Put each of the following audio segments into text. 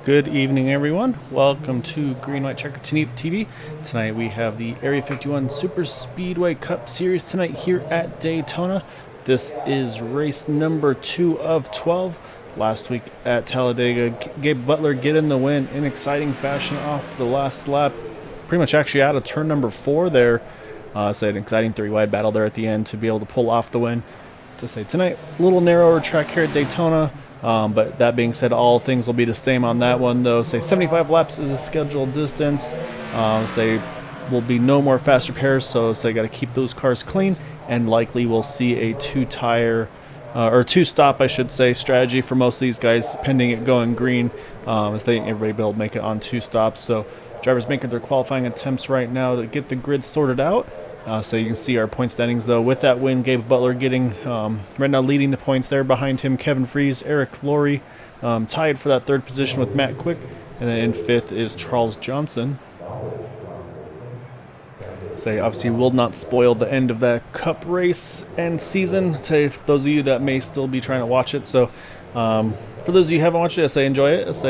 Good evening, everyone. Welcome to Green White Checker TV. Tonight we have the Area 51 Superspeedway Cup Series tonight here at Daytona. This is race number 2 of 12. Last week at Talladega, Gabe Butler getting the win in exciting fashion off the last lap. Pretty much actually out of turn number 4 there. So an exciting 3-wide battle there at the end to be able to pull off the win. To say tonight, a little narrower track here at Daytona. But that being said, all things will be the same on that one, though. Say 75 laps is the scheduled distance. Say will be no more fast repairs, so say got to keep those cars clean, and likely we'll see a two-stop, I should say, strategy for most of these guys, pending it going green. If they everybody will make it on 2 stops. So drivers making their qualifying attempts right now to get the grid sorted out. So you can see our point standings, though. With that win, Gabe Butler getting right now leading the points there. Behind him, Kevin Freeze, Eric Laurie, tied for that 3rd position with Matt Quick. And then in 5th is Charles Johnson. Obviously will not spoil the end of that Cup race and season. For those of you that may still be trying to watch it. So for those of you who haven't watched it, enjoy it. It's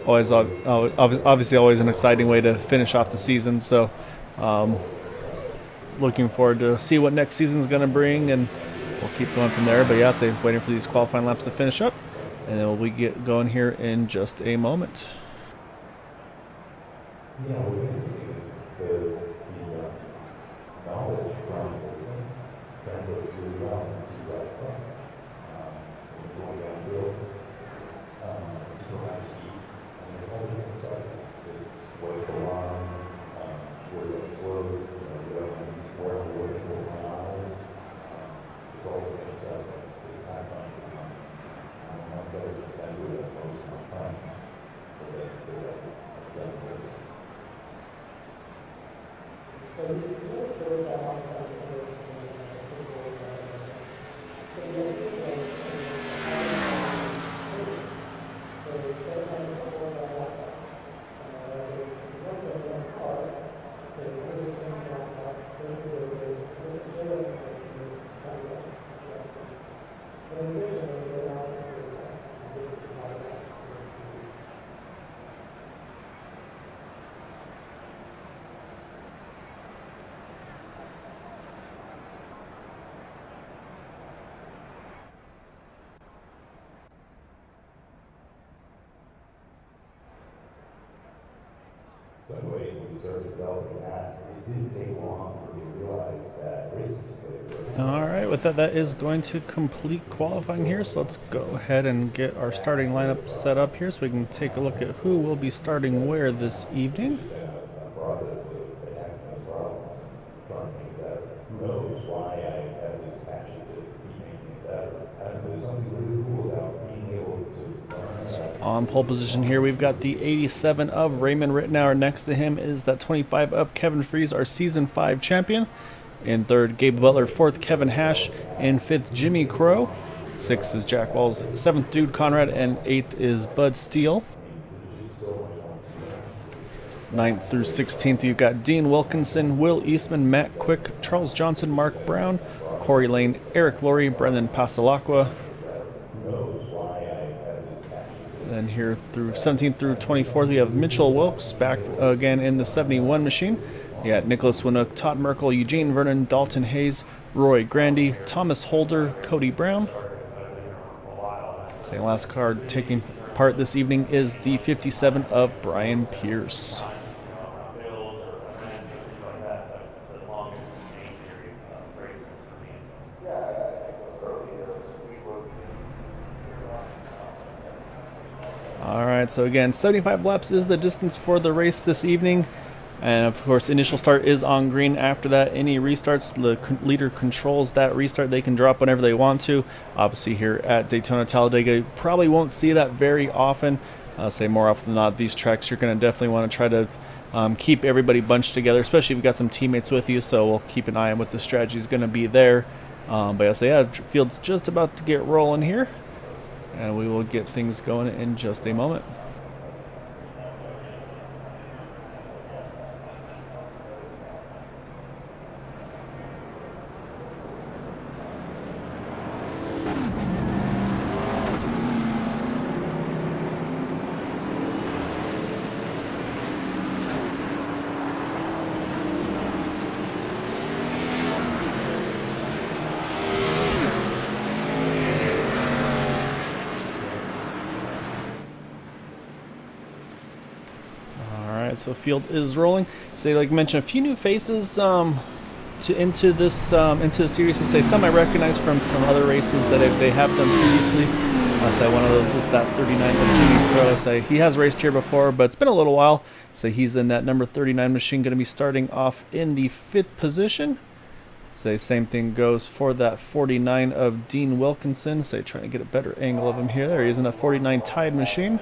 obviously always an exciting way to finish off the season. So looking forward to see what next season's going to bring, and we'll keep going from there. But yeah, waiting for these qualifying laps to finish up, and then we'll get going here in just a moment. So anyway, we started developing that. It didn't take long for me to realize that races played. All right, with that is going to complete qualifying here. So let's go ahead and get our starting lineup set up here so we can take a look at who will be starting where this evening. Who knows why I have this passion to keep making it better. There's something really cool about being able to learn. On pole position here, we've got the 87 of Raymond Rittenauer. Next to him is that 25 of Kevin Freeze, our Season 5 champion. In third, Gabe Butler. Fourth, Kevin Hash. In fifth, Jimmy Crow. Sixth is Jack Walls. Seventh, Dude Conrad. And eighth is Bud Steele. 9th through 16th, you've got Dean Wilkinson, Will Eastman, Matt Quick, Charles Johnson, Mark Brown, Corey Lane, Eric Laurie, Brendan Pasalacqua. Then here through 17th through 24th, we have Mitchell Wilkes back again in the 71 machine. You got Nicholas Winook, Todd Merkel, Eugene Vernon, Dalton Hayes, Roy Grandy, Thomas Holder, Cody Brown. So last card taking part this evening is the 57 of Brian Pierce. All right, so again, 75 laps is the distance for the race this evening. And of course, initial start is on green. After that, any restarts, the leader controls that restart. They can drop whenever they want to. Obviously here at Daytona Talladega, you probably won't see that very often. I'll say more often than not, these tracks, you're going to definitely want to try to keep everybody bunched together, especially if you've got some teammates with you. So we'll keep an eye on what the strategy is going to be there. But I'll say, yeah, field's just about to get rolling here. And we will get things going in just a moment. So field is rolling. So like I mentioned, a few new faces into the series. To say some I recognize from some other races that they have done previously. So one of those is that 39 of Jimmy Crow. So he has raced here before, but it's been a little while. So he's in that number 39 machine, going to be starting off in the 5th position. So same thing goes for that 49 of Dean Wilkinson. So trying to get a better angle of him here. There he is in a 49 Tide machine.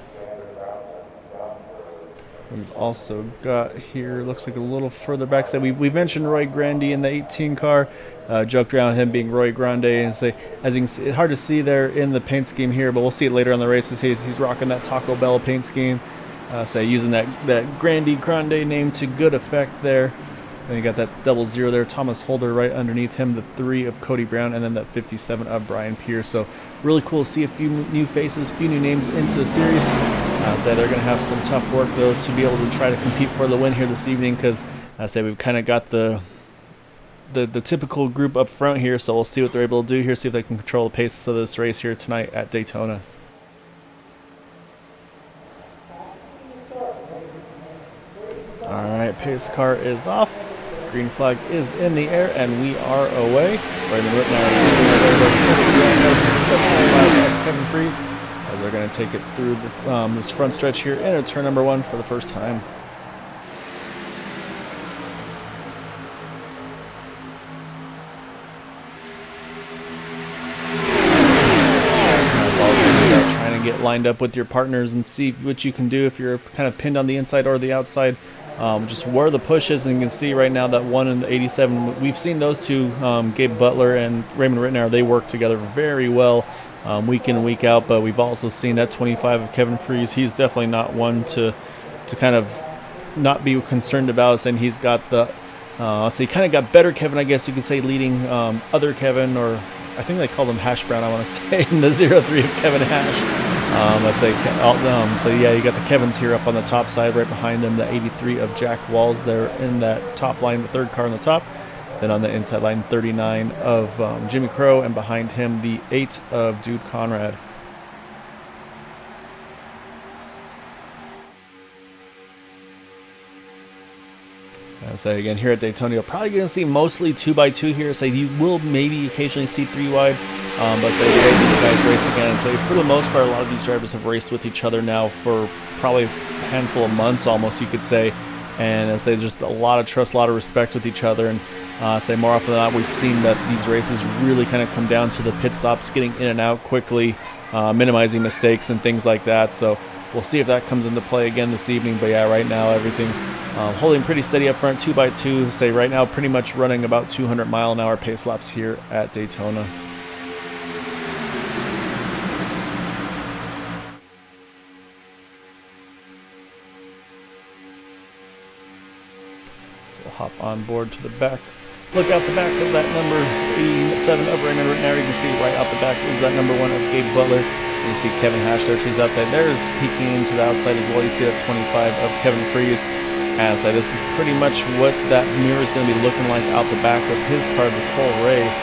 We've also got here, looks like a little further back. So we mentioned Roy Grandy in the 18 car. Joked around him being Roy Grande, and say, as you can see, it's hard to see there in the paint scheme here, but we'll see it later on the races. He's rocking that Taco Bell paint scheme. So using that Grande name to good effect there. Then you got that 00 there, Thomas Holder right underneath him, the 3 of Cody Brown, and then that 57 of Brian Pierce. So really cool to see a few new faces, a few new names into the series. So they're going to have some tough work, though, to be able to try to compete for the win here this evening, because I say we've kind of got the typical group up front here, so we'll see what they're able to do here, see if they can control the pace of this race here tonight at Daytona. All right, pace car is off. Green flag is in the air, and we are away. Raymond Whitmire Kevin Freeze, as they're going to take it through this front stretch here into turn number 1 for the first time. That's all about trying to get lined up with your partners and see what you can do if you're kind of pinned on the inside or the outside. Just where the push is, and you can see right now that 1 in the 87. We've seen those two, Gabe Butler and Raymond Rittenauer, they work together very well week in and week out, but we've also seen that 25 of Kevin Freeze. He's definitely not one to kind of not be concerned about, and he's got the, so he kind of got better Kevin, I guess you could say, leading other Kevin, or I think they called him Hash Brown, I want to say, in the 03 of Kevin Hash. Let's say, so yeah, you got the Kevins here up on the top side, right behind them, the 83 of Jack Walls there in that top line, the 3rd car on the top. Then on the inside line, 39 of Jimmy Crow, and behind him, the 8 of Dude Conrad. So again, here at Daytona, you're probably going to see mostly 2x2 here. So you will maybe occasionally see 3 wide, but say the way these guys race again. So for the most part, a lot of these drivers have raced with each other now for probably a handful of months, almost you could say. And I say just a lot of trust, a lot of respect with each other. And say more often than not, we've seen that these races really kind of come down to the pit stops, getting in and out quickly, minimizing mistakes and things like that. So we'll see if that comes into play again this evening. But yeah, right now everything holding pretty steady up front, 2x2. Say right now pretty much running about 200-mile-an-hour pace laps here at Daytona. Hop on board to the back. Look out the back of that number 87 upper end right now. You can see right out the back is that number 1 of Gabe Butler. You see Kevin Hash there to his outside. There's peeking into the outside as well. You see that 25 of Kevin Freeze. As this is pretty much what that mirror is going to be looking like out the back of his car this whole race.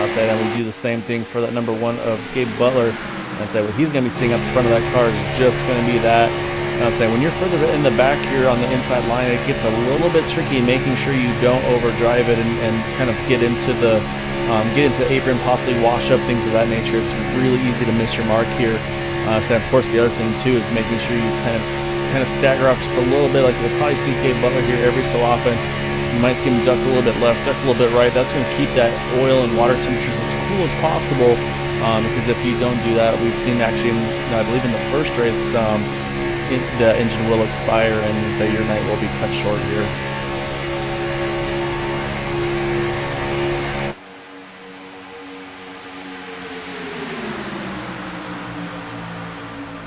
Outside, and we do the same thing for that number 1 of Gabe Butler. I say what he's going to be seeing up the front of that car is just going to be that. I'll say when you're further in the back here on the inside line, it gets a little bit tricky making sure you don't overdrive it and kind of get into the apron, possibly wash up, things of that nature. It's really easy to miss your mark here. So of course the other thing too is making sure you kind of stagger off just a little bit. Like we'll probably see Gabe Butler here every so often. You might see him duck a little bit left, duck a little bit right. That's going to keep that oil and water temperatures as cool as possible. Because if you don't do that, we've seen actually, I believe in the first race, the engine will expire and say your night will be cut short here.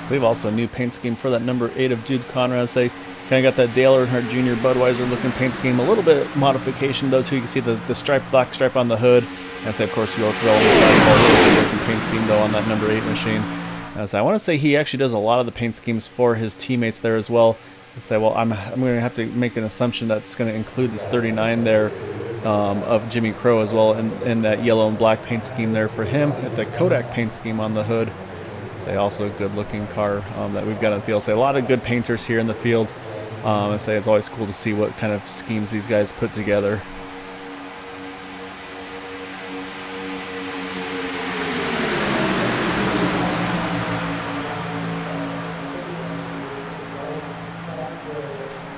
We have also a new paint scheme for that number 8 of Jude Conrad. Say kind of got that Dale Earnhardt Jr. Budweiser looking paint scheme. A little bit modification though too. You can see the black stripe on the hood. And say of course Yorkville on the side, a little bit different paint scheme though on that number 8 machine. So I want to say he actually does a lot of the paint schemes for his teammates there as well. I say, well, I'm going to have to make an assumption that's going to include this 39 there of Jimmy Crow as well, and that yellow and black paint scheme there for him. At the Kodak paint scheme on the hood. Say also a good-looking car that we've got in the field. Say a lot of good painters here in the field. I say it's always cool to see what kind of schemes these guys put together.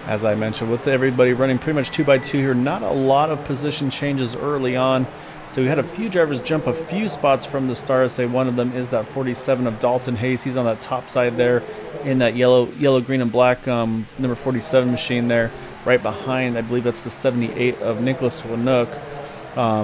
As I mentioned, with everybody running pretty much 2x2 here, not a lot of position changes early on. So we had a few drivers jump a few spots from the start. Say one of them is that 47 of Dalton Hayes. He's on that top side there in that yellow, green, and black number 47 machine there. Right behind, I believe that's the 78 of Nicholas Winook.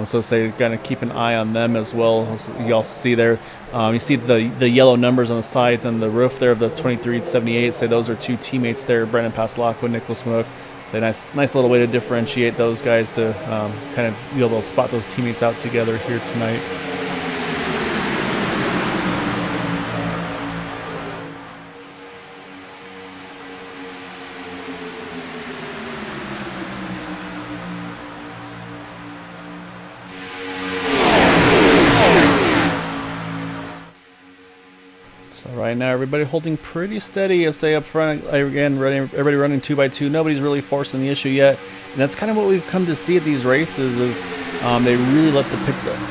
So say gonna keep an eye on them as well. You also see there, you see the yellow numbers on the sides and the roof there of the 23 78. Say those are 2 teammates there, Brendan Paslak and Nicholas Winook. Say nice little way to differentiate those guys to kind of be able to spot those teammates out together here tonight. So right now everybody holding pretty steady. I say up front again, everybody running 2x2. Nobody's really forcing the issue yet, and that's kind of what we've come to see at these races. Is they really let the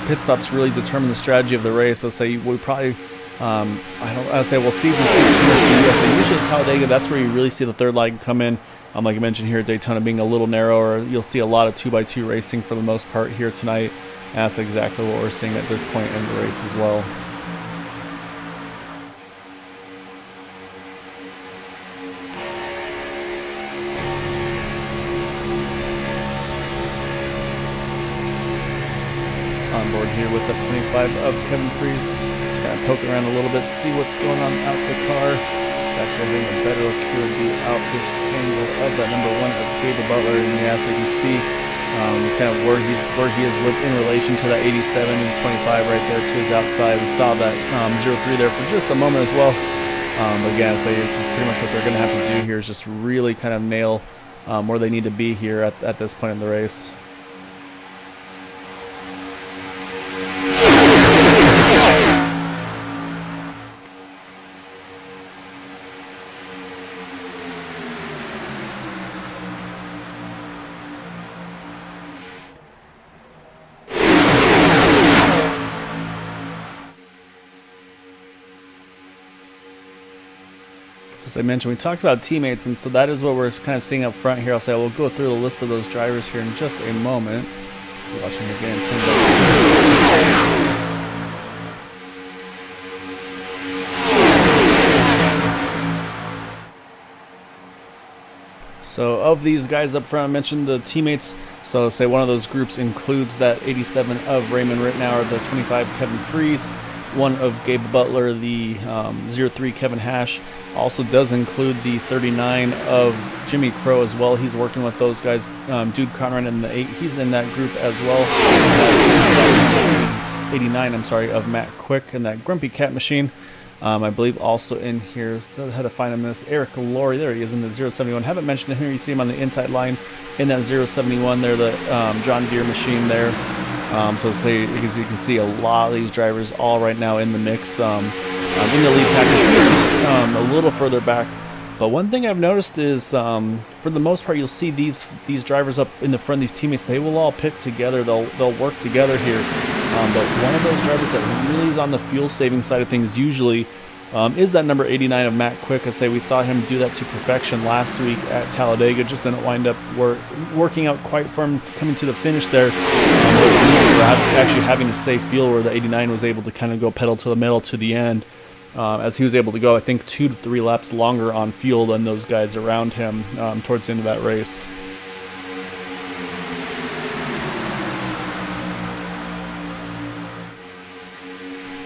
pit stops really determine the strategy of the race. So say we probably, I say we'll see if we see 2 or 3. So usually at Talladega, that's where you really see the third leg come in. Like I mentioned here at Daytona being a little narrower, you'll see a lot of 2x2 racing for the most part here tonight. And that's exactly what we're seeing at this point in the race as well. On board here with the 25 of Kevin Freeze. Just kind of poking around a little bit, see what's going on out the car. Actually having a better look here would be out this angle of that number 1 of Gabe Butler. And yeah, so you can see kind of where he is in relation to that 87 and 25 right there to his outside. We saw that 0-3 there for just a moment as well. But again, so this is pretty much what they're going to have to do here is just really kind of nail where they need to be here at this point in the race. As I mentioned, we talked about teammates, and so that is what we're kind of seeing up front here. I'll say we'll go through the list of those drivers here in just a moment. Watching again. So of these guys up front, I mentioned the teammates. So say one of those groups includes that 87 of Raymond Rittenauer, the 25 Kevin Freeze, one of Gabe Butler, the 03 Kevin Hash. Also does include the 39 of Jimmy Crow as well. He's working with those guys. Dude Conrad in the 8, he's in that group as well. 89, I'm sorry, of Matt Quick and that Grumpy Cat Machine. I believe also in here, so I had to find him, this Eric Laurie, there he is in the 071. Haven't mentioned him here, you see him on the inside line in that 071 there, the John Deere machine there. So say, as you can see, a lot of these drivers all right now in the mix, in the lead package, a little further back. But one thing I've noticed is, for the most part, you'll see these drivers up in the front, these teammates, they will all pit together, they'll work together here. But one of those drivers that really is on the fuel saving side of things usually is that number 89 of Matt Quick. I say we saw him do that to perfection last week at Talladega. Just didn't wind up working out quite for him coming to the finish there. Actually having to save fuel, where the 89 was able to kind of go pedal to the metal to the end. As he was able to go, I think, 2 to 3 laps longer on fuel than those guys around him towards the end of that race.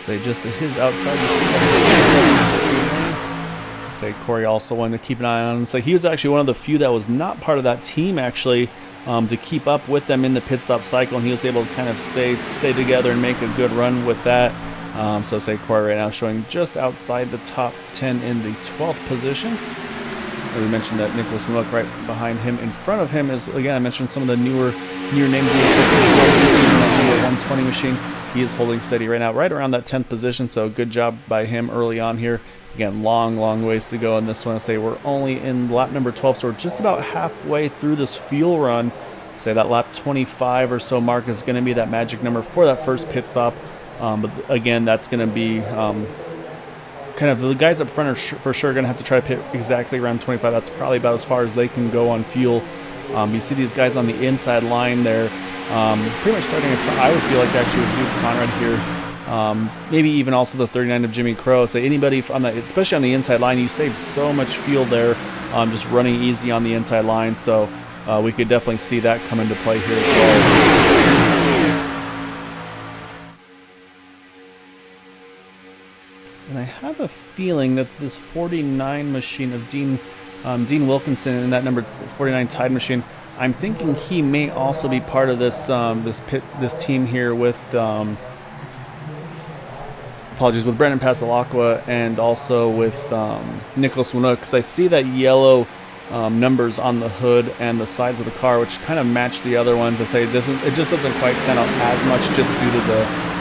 Say just to his outside. Say Corey also wanted to keep an eye on him. So he was actually one of the few that was not part of that team actually, to keep up with them in the pit stop cycle, and he was able to kind of stay together and make a good run with that. So say Corey right now showing just outside the top 10 in the 12th position. And we mentioned that Nicholas Mueck right behind him. In front of him is, again, I mentioned some of the newer names. 120 machine. He is holding steady right now, right around that 10th position. So good job by him early on here. Again, long ways to go in this one. I say we're only in lap number 12, so we're just about halfway through this fuel run. Say that lap 25 or so mark is going to be that magic number for that first pit stop. But again, that's going to be kind of the guys up front are for sure going to have to try to pit exactly around 25. That's probably about as far as they can go on fuel. You see these guys on the inside line there, pretty much starting I would feel like actually with Duke Conrad here, maybe even also the 39 of Jimmy Crow. So anybody on that, especially on the inside line, you save so much fuel there, just running easy on the inside line. So we could definitely see that come into play here as well. And I have a feeling that this 49 machine of Dean Wilkinson and that number 49 Tide machine, I'm thinking he may also be part of this this team here with apologies, with Brandon Pasalacqua and also with Nicholas Mueck, because I see that yellow numbers on the hood and the sides of the car, which kind of match the other ones. I say it just doesn't quite stand out as much just due to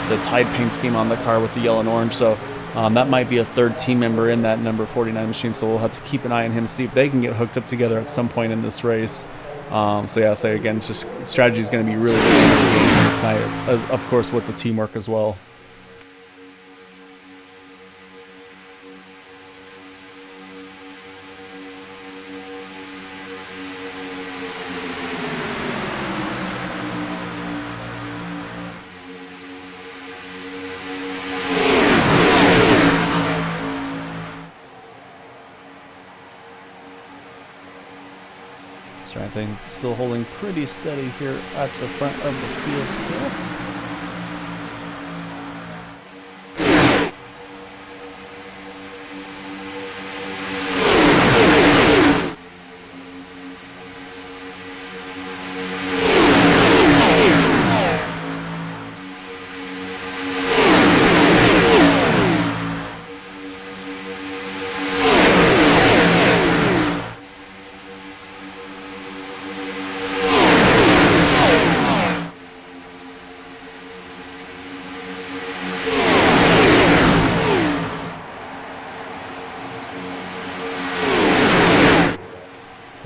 the Tide paint scheme on the car with the yellow and orange. So that might be a third team member in that number 49 machine, so we'll have to keep an eye on him, see if they can get hooked up together at some point in this race. So yeah, say again, it's just strategy is going to be really big tonight, of course, with the teamwork as well. I think still holding pretty steady here at the front of the field still.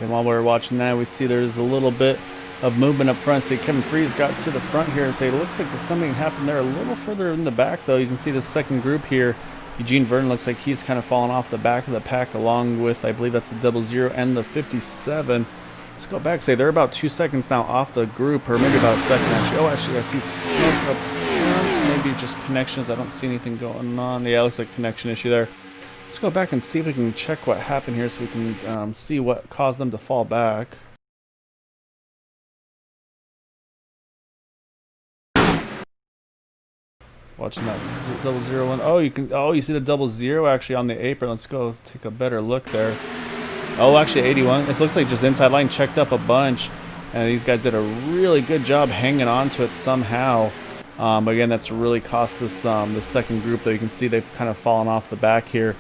And while we're watching that, we see there's a little bit of movement up front. See, Kevin Freeze got to the front here and say it looks like something happened there a little further in the back, though. You can see the second group here. Eugene Vernon looks like he's kind of fallen off the back of the pack, along with, I believe that's the 00 and the 57. Let's go back. Say they're about 2 seconds now off the group, or maybe about a second actually. Oh, actually, I see smoke up front. Maybe just connections. I don't see anything going on. Yeah, it looks like connection issue there. Let's go back and see if we can check what happened here so we can see what caused them to fall back. Watching that 001. Oh, you see the 00 actually on the apron. Let's go take a better look there. Oh, actually 81. It looks like just inside line checked up a bunch, and these guys did a really good job hanging on to it somehow. But again, that's really cost this the second group, though. You can see they've kind of fallen off the back here.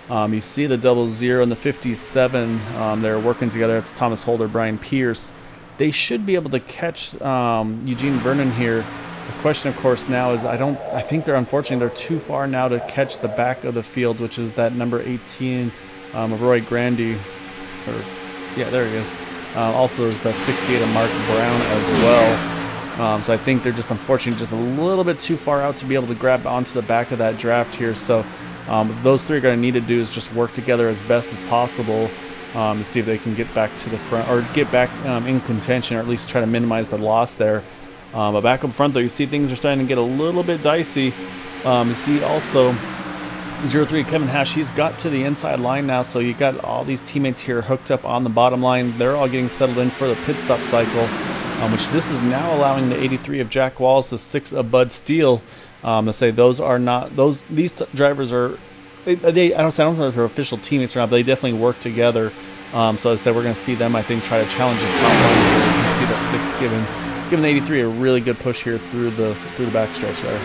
You see the 00 and the 57. They're working together. It's Thomas Holder, Brian Pierce. They should be able to catch Eugene Vernon here. The question, of course, now is I think they're too far now to catch the back of the field, which is that number 18, Roy Grandy. Yeah, there he is. Also, there's that 68 of Mark Brown as well. So I think they're just unfortunately just a little bit too far out to be able to grab onto the back of that draft here. So what those three are going to need to do is just work together as best as possible to see if they can get back to the front or get back in contention, or at least try to minimize the loss there. But back up front, though, you see things are starting to get a little bit dicey. You see also 03 Kevin Hash, he's got to the inside line now, so you got all these teammates here hooked up on the bottom line. They're all getting settled in for the pit stop cycle, which this is now allowing the 83 of Jack Wallace, the 6 of Bud Steele, to say those are not these drivers are I don't know if they're official teammates or not, but they definitely work together. So as I said, we're going to see them, I think, try to challenge the top line here. You can see that 6 giving the 83 a really good push here through the backstretch there.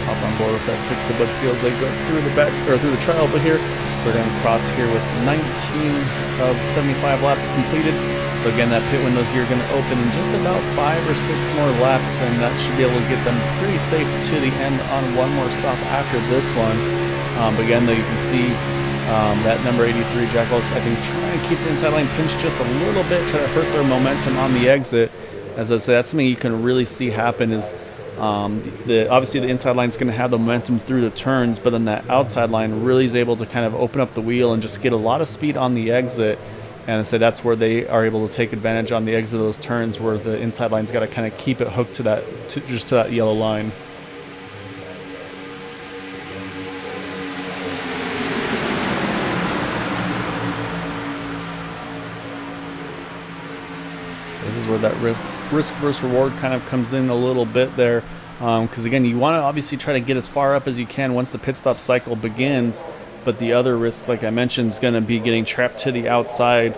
Hop on board with that 6 of Bud Steele as they go through the back or through the trial, but here we're going to cross here with 19 of 75 laps completed. So again, that pit window here going to open in just about 5 or 6 more laps, and that should be able to get them pretty safe to the end on one more stop after this one. But again, though, you can see that number 83, Jack Wallace, I think, trying to keep the inside line pinched just a little bit, try to hurt their momentum on the exit. As I say, that's something you can really see happen is obviously the inside line is going to have the momentum through the turns, but then that outside line really is able to kind of open up the wheel and just get a lot of speed on the exit. And I say that's where they are able to take advantage on the exit of those turns, where the inside line's got to kind of keep it hooked to that yellow line. So this is where that risk versus reward kind of comes in a little bit there, because again, you want to obviously try to get as far up as you can once the pit stop cycle begins. But the other risk, like I mentioned, is going to be getting trapped to the outside.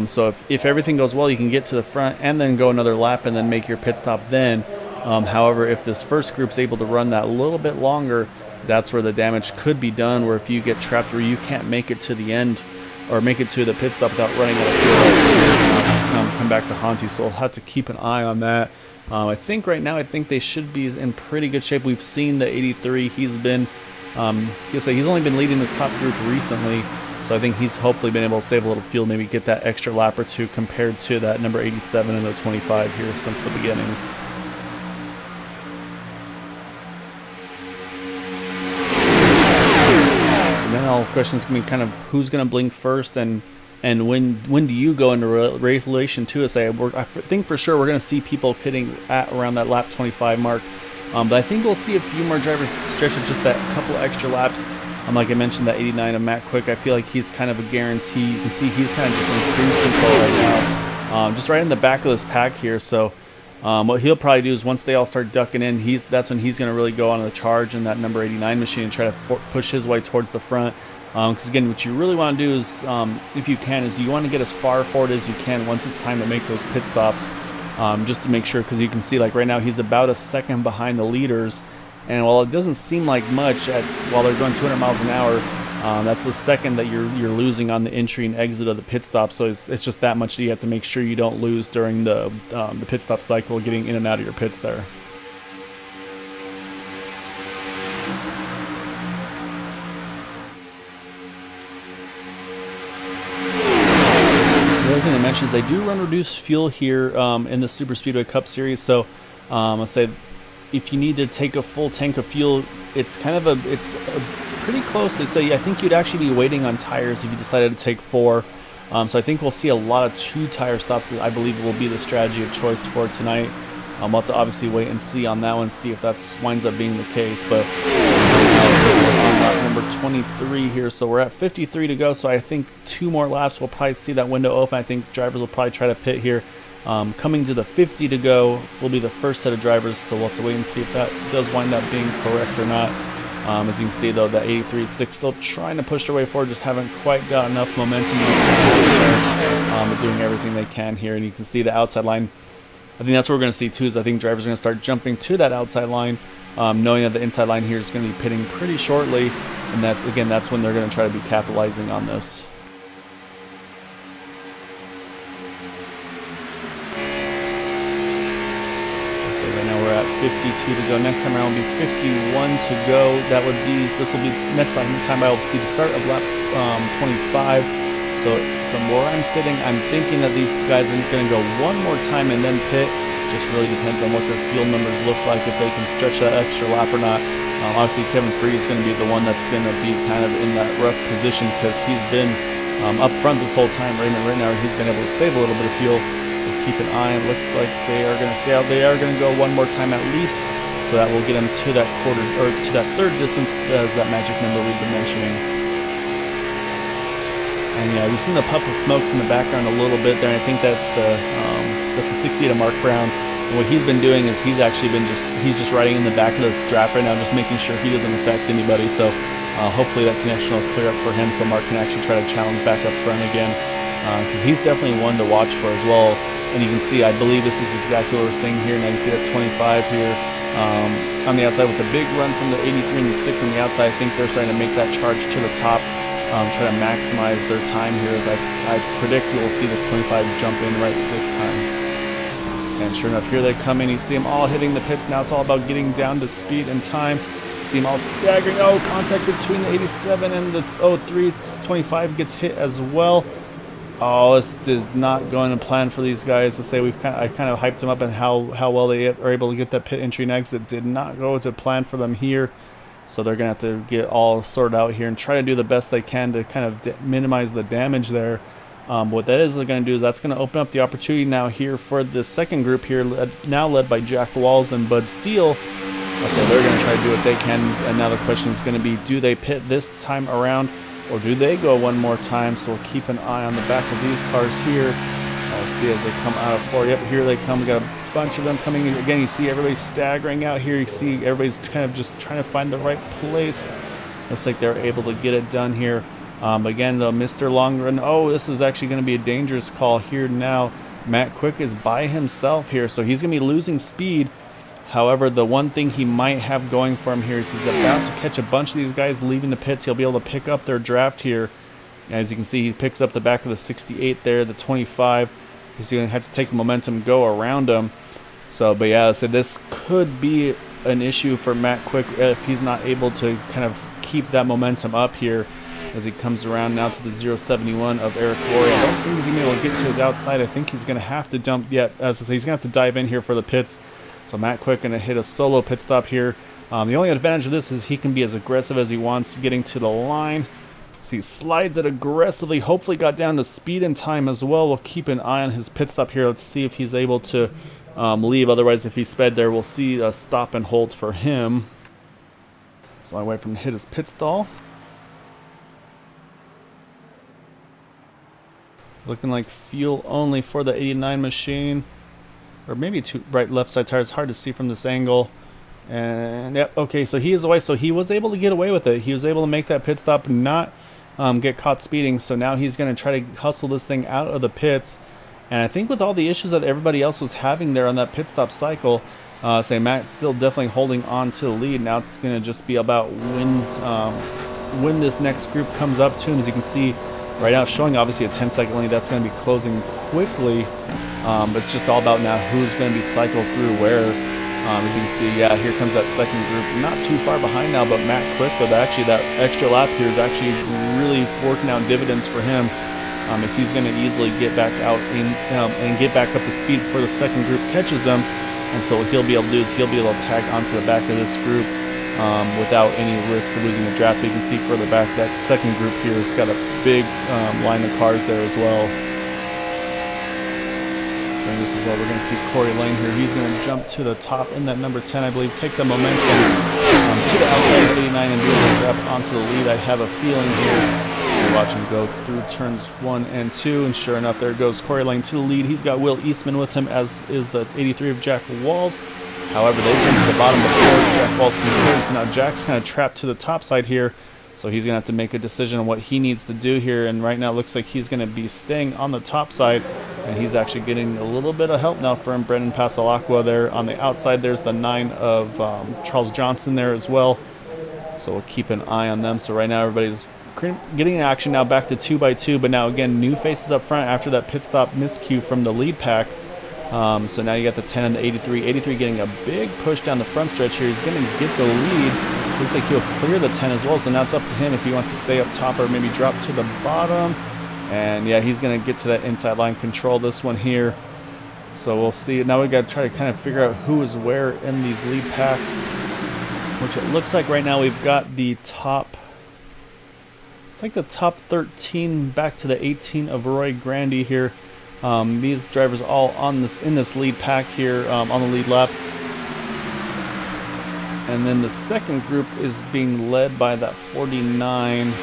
So if everything goes well, you can get to the front and then go another lap and then make your pit stop then. However, if this first group's able to run that little bit longer, that's where the damage could be done, where if you get trapped where you can't make it to the end or make it to the pit stop without running out of fuel, come back to haunt you. So we'll have to keep an eye on that. I think right now, they should be in pretty good shape. We've seen the 83. He's been... he's only been leading this top group recently, so I think he's hopefully been able to save a little fuel, maybe get that extra lap or two compared to that number 87 and the 25 here since the beginning. So now the question is going to be kind of who's going to blink first, and when do you go into relation to us? I think for sure we're going to see people pitting at around that lap 25 mark. But I think we'll see a few more drivers stretch it just that couple extra laps. Like I mentioned, that 89 of Matt Quick, I feel like he's kind of a guarantee. You can see he's kind of just in cruise control right now, just right in the back of this pack here. So what he'll probably do is once they all start ducking in, that's when he's going to really go on the charge in that number 89 machine and try to push his way towards the front. Because again, what you really want to do is, if you can, is you want to get as far forward as you can once it's time to make those pit stops. Just to make sure, because you can see like right now he's about a second behind the leaders, and while it doesn't seem like much while they're going 200 miles an hour, that's the second that you're losing on the entry and exit of the pit stop. So it's just that much that you have to make sure you don't lose during the pit stop cycle, getting in and out of your pits there. The other thing I mentioned is they do run reduced fuel here in the Superspeedway Cup Series. So I'll say if you need to take a full tank of fuel, it's pretty close. They say I think you'd actually be waiting on tires if you decided to take 4. So I think we'll see a lot of 2 tire stops. I believe will be the strategy of choice for tonight. We'll have to obviously wait and see on that one, see if that winds up being the case. But on lap number 23 here, so we're at 53 to go. So I think 2 more laps, we'll probably see that window open. I think drivers will probably try to pit here. Coming to the 50 to go will be the first set of drivers, so we'll have to wait and see if that does wind up being correct or not. As you can see, though, that 83.6 still trying to push their way forward, just haven't quite got enough momentum but doing everything they can here. And you can see the outside line. I think that's what we're going to see too, is I think drivers are going to start jumping to that outside line, knowing that the inside line here is going to be pitting pretty shortly, and that, again, that's when they're going to try to be capitalizing on this. So right now we're at 52 to go. Next time around will be 51 to go. This will be next time I will be the start of lap 25. So from where I'm sitting, I'm thinking that these guys are going to go one more time and then pit. Just really depends on what their field numbers look like, if they can stretch that extra lap or not. Obviously, Kevin Free is going to be the one that's going to be kind of in that rough position, because he's been up front this whole time. Right now, he's been able to save a little bit of fuel. So keep an eye. It looks like they are going to stay out. They are going to go one more time at least, so that will get them to that to that third distance, that magic number we've been mentioning. And yeah, we've seen the puff of smokes in the background a little bit there. And I think that's the 68 of Mark Brown. And what he's been doing is he's just riding in the back of this draft right now, just making sure he doesn't affect anybody. So hopefully that connection will clear up for him, so Mark can actually try to challenge back up front again, because he's definitely one to watch for as well. And you can see, I believe this is exactly what we're seeing here. Now you see that 25 here on the outside with the big run from the 83 and the 6 on the outside. I think they're starting to make that charge to the top. Try to maximize their time here, as I predict you will see this 25 jump in right this time. And sure enough, here they come in. You see them all hitting the pits. Now it's all about getting down to speed and time. You see them all staggering. Oh, contact between the 87 and the 03. 25 gets hit as well. Oh, this did not go in plan for these guys. To say I kind of hyped them up and how well they are able to get that pit entry and exit. Did not go to plan for them here. So they're going to have to get all sorted out here and try to do the best they can to kind of minimize the damage there. What that is going to do is that's going to open up the opportunity now here for the second group here, now led by Jack Walls and Bud Steele. So they're going to try to do what they can. And now the question is going to be, do they pit this time around, or do they go one more time? So we'll keep an eye on the back of these cars here. I'll see as they come out of 4. Yep, here they come. We got a bunch of them coming in. Again, you see everybody staggering out here. You see everybody's kind of just trying to find the right place. Looks like they're able to get it done here. Again, though, Mr. Long Run. Oh, this is actually going to be a dangerous call here now. Matt Quick is by himself here, so he's going to be losing speed. However, the one thing he might have going for him here is he's about to catch a bunch of these guys leaving the pits. He'll be able to pick up their draft here. As you can see, he picks up the back of the 68 there, the 25. He's going to have to take the momentum, go around him. So, but yeah, so this could be an issue for Matt Quick if he's not able to kind of keep that momentum up here as he comes around now to the 071 of Eric Rory. I don't think he's going to be able to get to his outside. I think he's going to have to dump yet. As I say, he's going to have to dive in here for the pits. So Matt Quick going to hit a solo pit stop here. The only advantage of this is he can be as aggressive as he wants getting to the line. So he slides it aggressively, hopefully got down to speed and time as well. We'll keep an eye on his pit stop here. Let's see if he's able to leave. Otherwise, if he sped there, we'll see a stop and hold for him. So I wait for him to hit his pit stall. Looking like fuel only for the 89 machine. Or maybe two right left side tires. Hard to see from this angle. And yep, okay, so he is away. So he was able to get away with it. He was able to make that pit stop and not get caught speeding. So now he's going to try to hustle this thing out of the pits. And I think with all the issues that everybody else was having there on that pit stop cycle, say Matt's still definitely holding on to the lead. Now it's going to just be about when this next group comes up to him. As you can see right now, showing obviously a 10-second lead. That's going to be closing quickly. But it's just all about now who's going to be cycled through where. As you can see, yeah, here comes that second group. Not too far behind now, but Matt Quick, but actually that extra lap here is actually really working out dividends for him. As he's going to easily get back out and get back up to speed before the second group catches him. And so what he'll be able to do is he'll be able to tag onto the back of this group without any risk of losing the draft. But you can see further back that second group here has got a big line of cars there as well. think this is what we're going to see Corey Lane here. He's going to jump to the top in that number 10, I believe, take the momentum to the outside of 89 and be able to grab onto the lead. I have a feeling here. We're watching go through turns 1 and 2, and sure enough, there goes Corey Lane to the lead. He's got Will Eastman with him, as is the 83 of Jack Walls. However, they jumped to the bottom before Jack Walls can clear, so now Jack's kind of trapped to the top side here. So he's going to have to make a decision on what he needs to do here. And right now it looks like he's going to be staying on the top side. And he's actually getting a little bit of help now from Brendan Pasalacqua there. On the outside, there's the 9 of Charles Johnson there as well. So we'll keep an eye on them. So right now everybody's getting in action now, back to 2x2. But now again, new faces up front after that pit stop miscue from the lead pack. So now you got the 10 and the 83. 83 getting a big push down the front stretch here. He's going to get the lead. Looks like he'll clear the 10 as well, so now it's up to him if he wants to stay up top or maybe drop to the bottom. And yeah, he's going to get to that inside line, control this one here. So we'll see. Now we got to try to kind of figure out who is where in these lead pack, which it looks like right now we've got the top, it's like the top 13 back to the 18 of Roy Grandy here. These drivers all on this in this lead pack here on the lead lap. And then the second group is being led by that 49.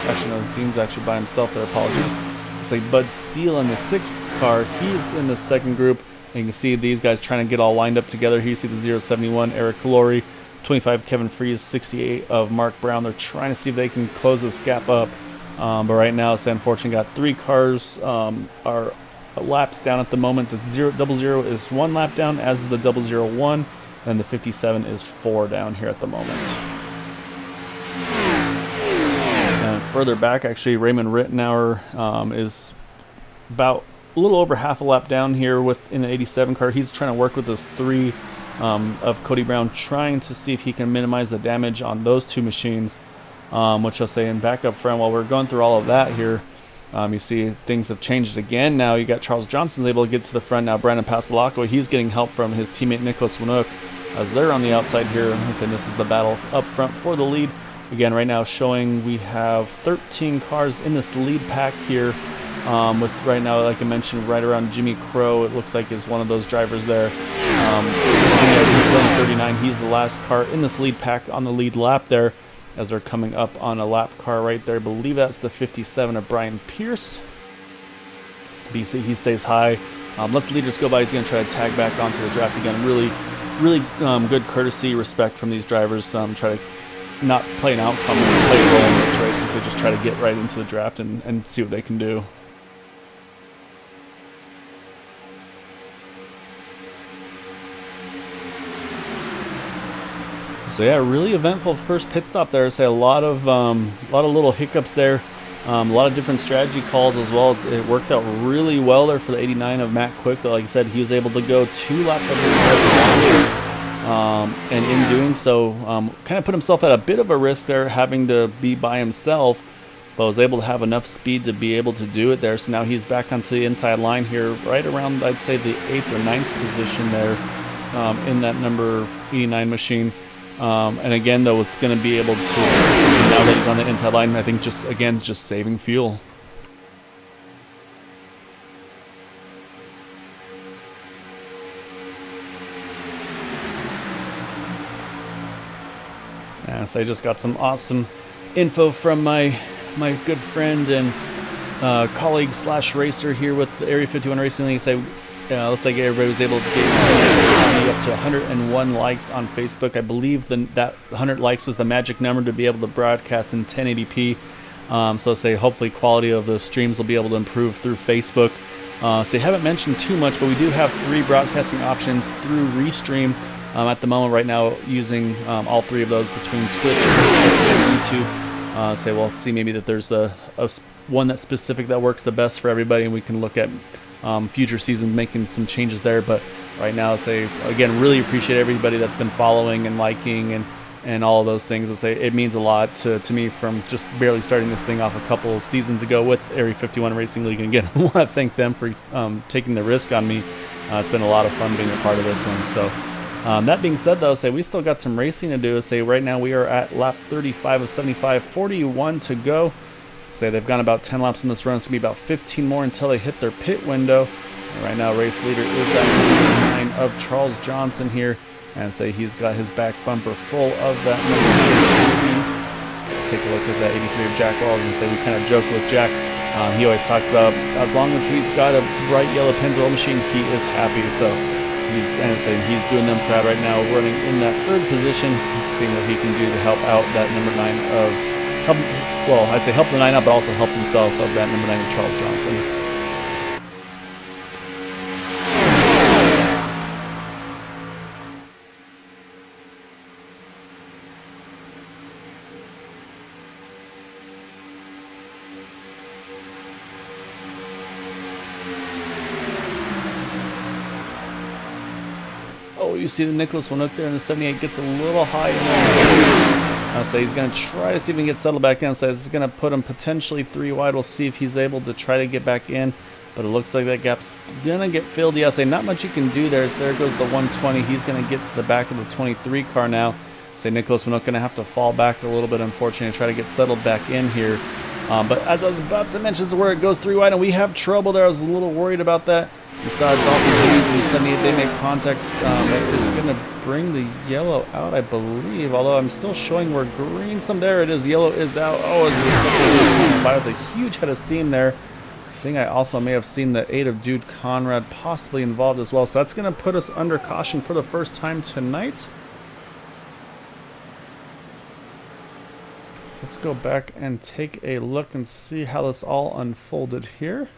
Actually, no, Dean's actually by himself there. Apologies. It's like Bud Steele in the 6th car. He's in the second group. And you can see these guys trying to get all lined up together. Here you see the 071, Eric Calori, 25, Kevin Freeze, 68 of Mark Brown. They're trying to see if they can close this gap up. But right now, it's unfortunately got 3 cars are laps down at the moment. The 000 is 1 lap down, as is the 001. And the 57 is 4 down here at the moment. And further back, actually, Raymond Rittenauer is about a little over half a lap down here in the 87 car. He's trying to work with those 3 of Cody Brown, trying to see if he can minimize the damage on those 2 machines, which I'll say in back up front. While we're going through all of that here, you see things have changed again. Now you got Charles Johnson's able to get to the front. Now Brandon Pasalacqua, he's getting help from his teammate Nicholas Winook, as they're on the outside here. I said this is the battle up front for the lead. Again, right now showing we have 13 cars in this lead pack here. With right now, like I mentioned, right around Jimmy Crow, it looks like is one of those drivers there. He's running 39. He's the last car in this lead pack on the lead lap there, as they're coming up on a lap car right there. I believe that's the 57 of Brian Pierce. BC, he stays high. Lets leaders go by. He's going to try to tag back onto the draft again. Really good courtesy, respect from these drivers. Try to not play an outcome and play a role in this race, and so just try to get right into the draft and see what they can do. So yeah, really eventful first pit stop there. I say a lot of little hiccups there. A lot of different strategy calls as well. It worked out really well there for the 89 of Matt Quick. Like I said, he was able to go 2 laps up the and in doing so, kind of put himself at a bit of a risk there, having to be by himself, but was able to have enough speed to be able to do it there. So now he's back onto the inside line here, right around, I'd say, the 8th or 9th position there in that number 89 machine. And again, though, it's going to be able to, now that he's on the inside line, I think just saving fuel. Yeah, so I just got some awesome info from my good friend and colleague / racer here with the Area 51 Racing League. So looks like everybody was able to get up to 101 likes on Facebook. I believe that 100 likes was the magic number to be able to broadcast in 1080p. So say hopefully quality of the streams will be able to improve through Facebook. So I haven't mentioned too much, but we do have 3 broadcasting options through Restream at the moment right now, using all 3 of those between Twitch and YouTube. Say we'll see maybe that there's a one that's specific that works the best for everybody, and we can look at future seasons making some changes there. But right now, say again, really appreciate everybody that's been following and liking and all of those things. I'll say it means a lot to me from just barely starting this thing off a couple of seasons ago with Area 51 Racing League. And again, I want to thank them for taking the risk on me. It's been a lot of fun being a part of this one. So that being said, though, say we still got some racing to do. Say right now we are at lap 35 of 75, 41 to go. Say they've gone about 10 laps in this run. It's going to be about 15 more until they hit their pit window. Right now, race leader is that number 9 of Charles Johnson here, and say he's got his back bumper full of that number 19. Take a look at that 83 of Jack Walls and say we kind of joke with Jack. He always talks about as long as he's got a bright yellow Pennzoil machine, he is happy. So he's doing them proud right now, running in that 3rd position, seeing what he can do to help out that number 9 of help the 9 out, but also help himself of that number 9 of Charles Johnson. Oh, you see the Nicholas one up there in the 78 gets a little high in there. I'll say he's going to try to see if he can get settled back in. So this is going to put him potentially 3 wide. We'll see if he's able to try to get back in. But it looks like that gap's going to get filled. Yeah, I'll say not much you can do there. So there goes the 120. He's going to get to the back of the 23 car now. Say Nicholas Winnock going to have to fall back a little bit, unfortunately, to try to get settled back in here. But as I was about to mention, this is where it goes 3 wide, and we have trouble there. I was a little worried about that. You saw Dalton Hayes in the 78, they make contact. That is going to bring the yellow out, I believe. Although I'm still showing where green, there it is. Yellow is out. Oh, it's a huge head of steam there. I think I also may have seen the 8 of Jude Conrad possibly involved as well. So that's going to put us under caution for the first time tonight. Let's go back and take a look and see how this all unfolded here.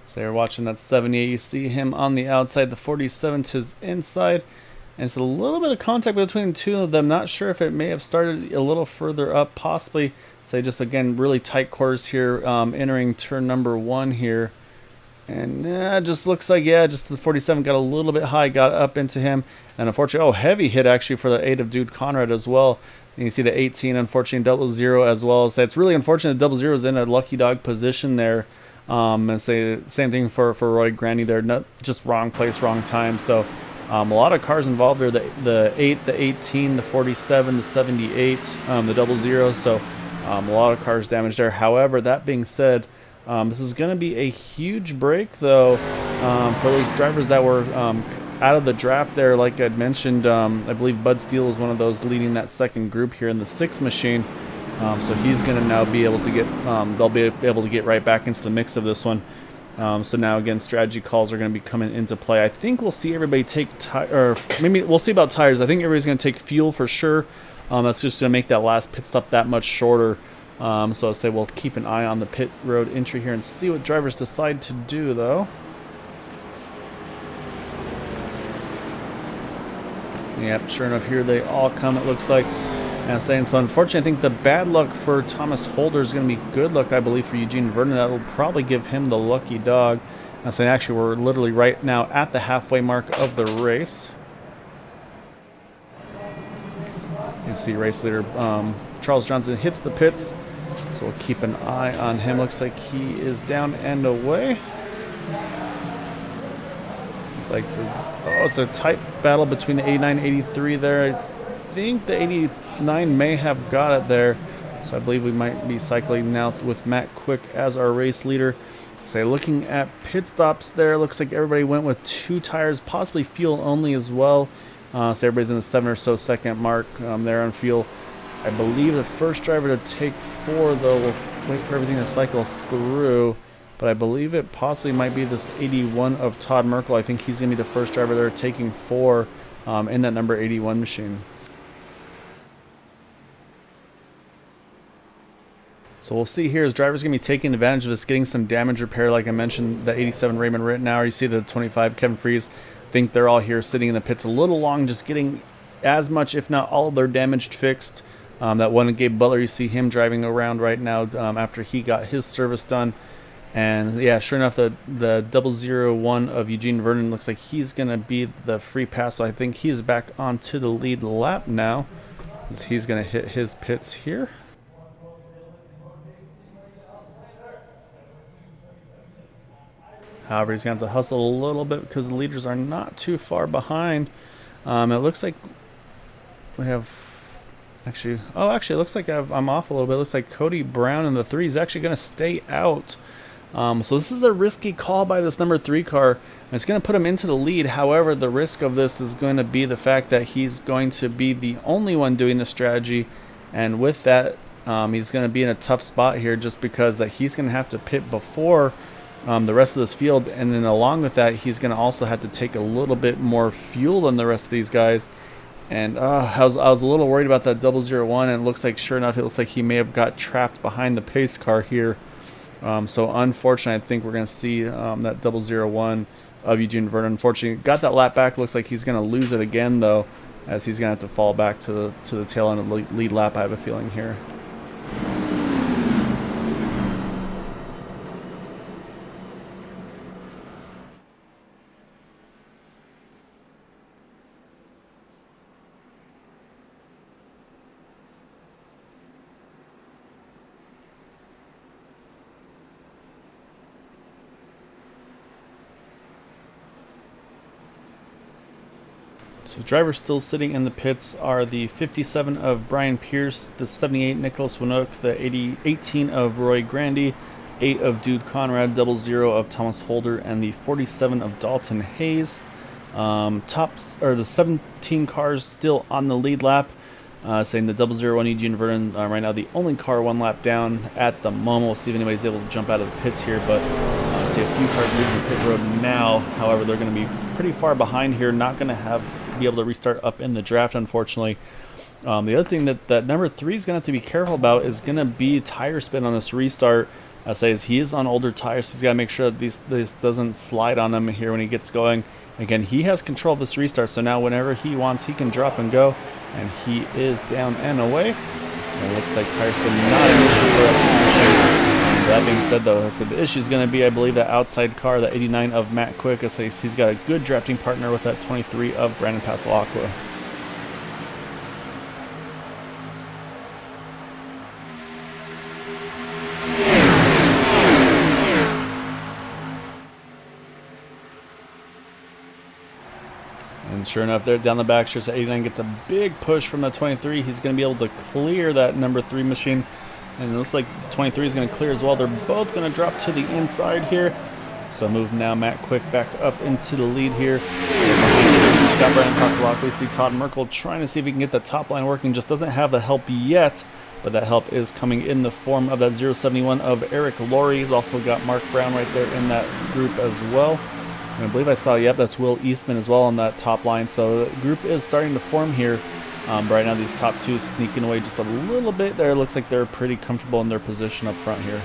So you're watching that 78, you see him on the outside, the 47 to his inside, and it's a little bit of contact between the 2 of them. Not sure if it may have started a little further up, possibly. Say just again really tight quarters here, entering turn number 1 here, and it just looks like just the 47 got a little bit high, got up into him, and unfortunately, heavy hit actually for the 8 of Dude Conrad as well. And you see the 18, unfortunately, 00 as well. So it's really unfortunate 00 is in a lucky dog position there. And say same thing for Roy Grandy there, not just wrong place, wrong time. So a lot of cars involved there, the 8, the 18, the 47, the 78, the 00. So a lot of cars damaged there. However, that being said, this is going to be a huge break though for those drivers that were out of the draft there. Like I'd mentioned, I believe Bud Steele was one of those leading that second group here in the 6 machine. So he's going to now be able to get, they'll be able to get right back into the mix of this one. So now again, strategy calls are going to be coming into play. I think we'll see everybody take or maybe we'll see about tires. I think everybody's going to take fuel for sure. That's just going to make that last pit stop that much shorter. So I'll say we'll keep an eye on the pit road entry here and see what drivers decide to do though. Yep, sure enough, here they all come, it looks like. And saying so, unfortunately, I think the bad luck for Thomas Holder is going to be good luck, I believe, for Eugene Vernon. That will probably give him the lucky dog. And saying actually, we're literally right now at the halfway mark of the race. You see race leader Charles Johnson hits the pits, so we'll keep an eye on him. Looks like he is down and away. It's like it's a tight battle between the 89 and 83 there. I think the 89 may have got it there, so I believe we might be cycling now with Matt Quick as our race leader. So looking at pit stops there, looks like everybody went with 2 tires, possibly fuel only as well. So everybody's in the 7 or so second mark there on fuel. I believe the first driver to take 4 though will wait for everything to cycle through, but I believe it possibly might be this 81 of Todd Merkel. I think he's going to be the first driver there taking 4 in that number 81 machine. So we'll see here as drivers going to be taking advantage of this, getting some damage repair. Like I mentioned, the 87 Raymond Rittenauer, you see the 25 Kevin Fries. I think they're all here sitting in the pits a little long, just getting as much, if not all, of their damage fixed. That one Gabe Butler, you see him driving around right now after he got his service done. And yeah, sure enough, the 001 of Eugene Vernon looks like he's going to be the free pass. So I think he's back onto the lead lap now, as he's going to hit his pits here. However, he's going to have to hustle a little bit because the leaders are not too far behind. It looks like we have Actually, oh, actually, it looks like I'm off a little bit. It looks like Cody Brown in the 3 is actually going to stay out. So this is a risky call by this number 3 car. And it's going to put him into the lead. However, the risk of this is going to be the fact that he's going to be the only one doing the strategy. And with that, he's going to be in a tough spot here just because that he's going to have to pit before the rest of this field. And then along with that, he's going to also have to take a little bit more fuel than the rest of these guys. And I was a little worried about that 001, and it looks like, sure enough, it looks like he may have got trapped behind the pace car here. So unfortunately, I think we're going to see that 001 of Eugene Vernon. Unfortunately, got that lap back. Looks like he's going to lose it again, though, as he's going to have to fall back to the tail end of the lead lap, I have a feeling here. So drivers still sitting in the pits are the 57 of Brian Pierce, the 78 Nicholas Winook, the 18 of Roy Grandy, 8 of Dude Conrad, 00 of Thomas Holder, and the 47 of Dalton Hayes. The 17 cars still on the lead lap, saying the 001 Eugene Vernon right now the only car 1 lap down at the moment. We'll see if anybody's able to jump out of the pits here, but see a few cars leaving the pit road now. However, they're going to be pretty far behind here, not going to be able to restart up in the draft, unfortunately. The other thing that number 3 is going to have to be careful about is going to be tire spin on this restart. I say as he is on older tires, so he's got to make sure that this doesn't slide on him here when he gets going. Again, he has control of this restart, so now whenever he wants, he can drop and go, and he is down and away. And it looks like tire spin not an issue for that. That being said, though, I said the issue is going to be, I believe, that outside car, the 89 of Matt Quick. I say he's got a good drafting partner with that 23 of Brandon Pasalacqua. And sure enough, there down the back stretch, 89 gets a big push from the 23. He's going to be able to clear that number 3 machine. And it looks like 23 is going to clear as well. They're both going to drop to the inside here. So move now Matt Quick back up into the lead here. Got Brandon Pasalacqua. We see Todd Merkel trying to see if he can get the top line working. Just doesn't have the help yet. But that help is coming in the form of that 071 of Eric Laurie. He's also got Mark Brown right there in that group as well. And I believe I saw, yep, that's Will Eastman as well on that top line. So the group is starting to form here. Right now, these top 2 sneaking away just a little bit there. Looks like they're pretty comfortable in their position up front here.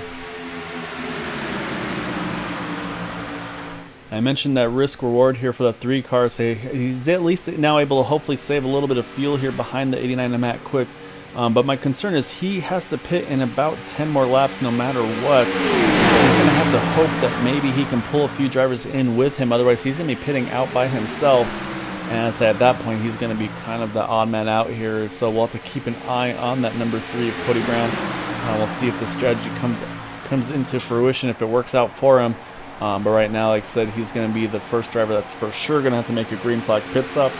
I mentioned that risk reward here for the 3 car. So he's at least now able to hopefully save a little bit of fuel here behind the 89 of Matt Quick. But my concern is he has to pit in about 10 more laps no matter what. He's going to have to hope that maybe he can pull a few drivers in with him. Otherwise, he's going to be pitting out by himself. And I say at that point, he's going to be kind of the odd man out here. So we'll have to keep an eye on that number 3 of Cody Brown. We'll see if the strategy comes into fruition, if it works out for him. But right now, like I said, he's going to be the first driver that's for sure going to have to make a green flag pit stop.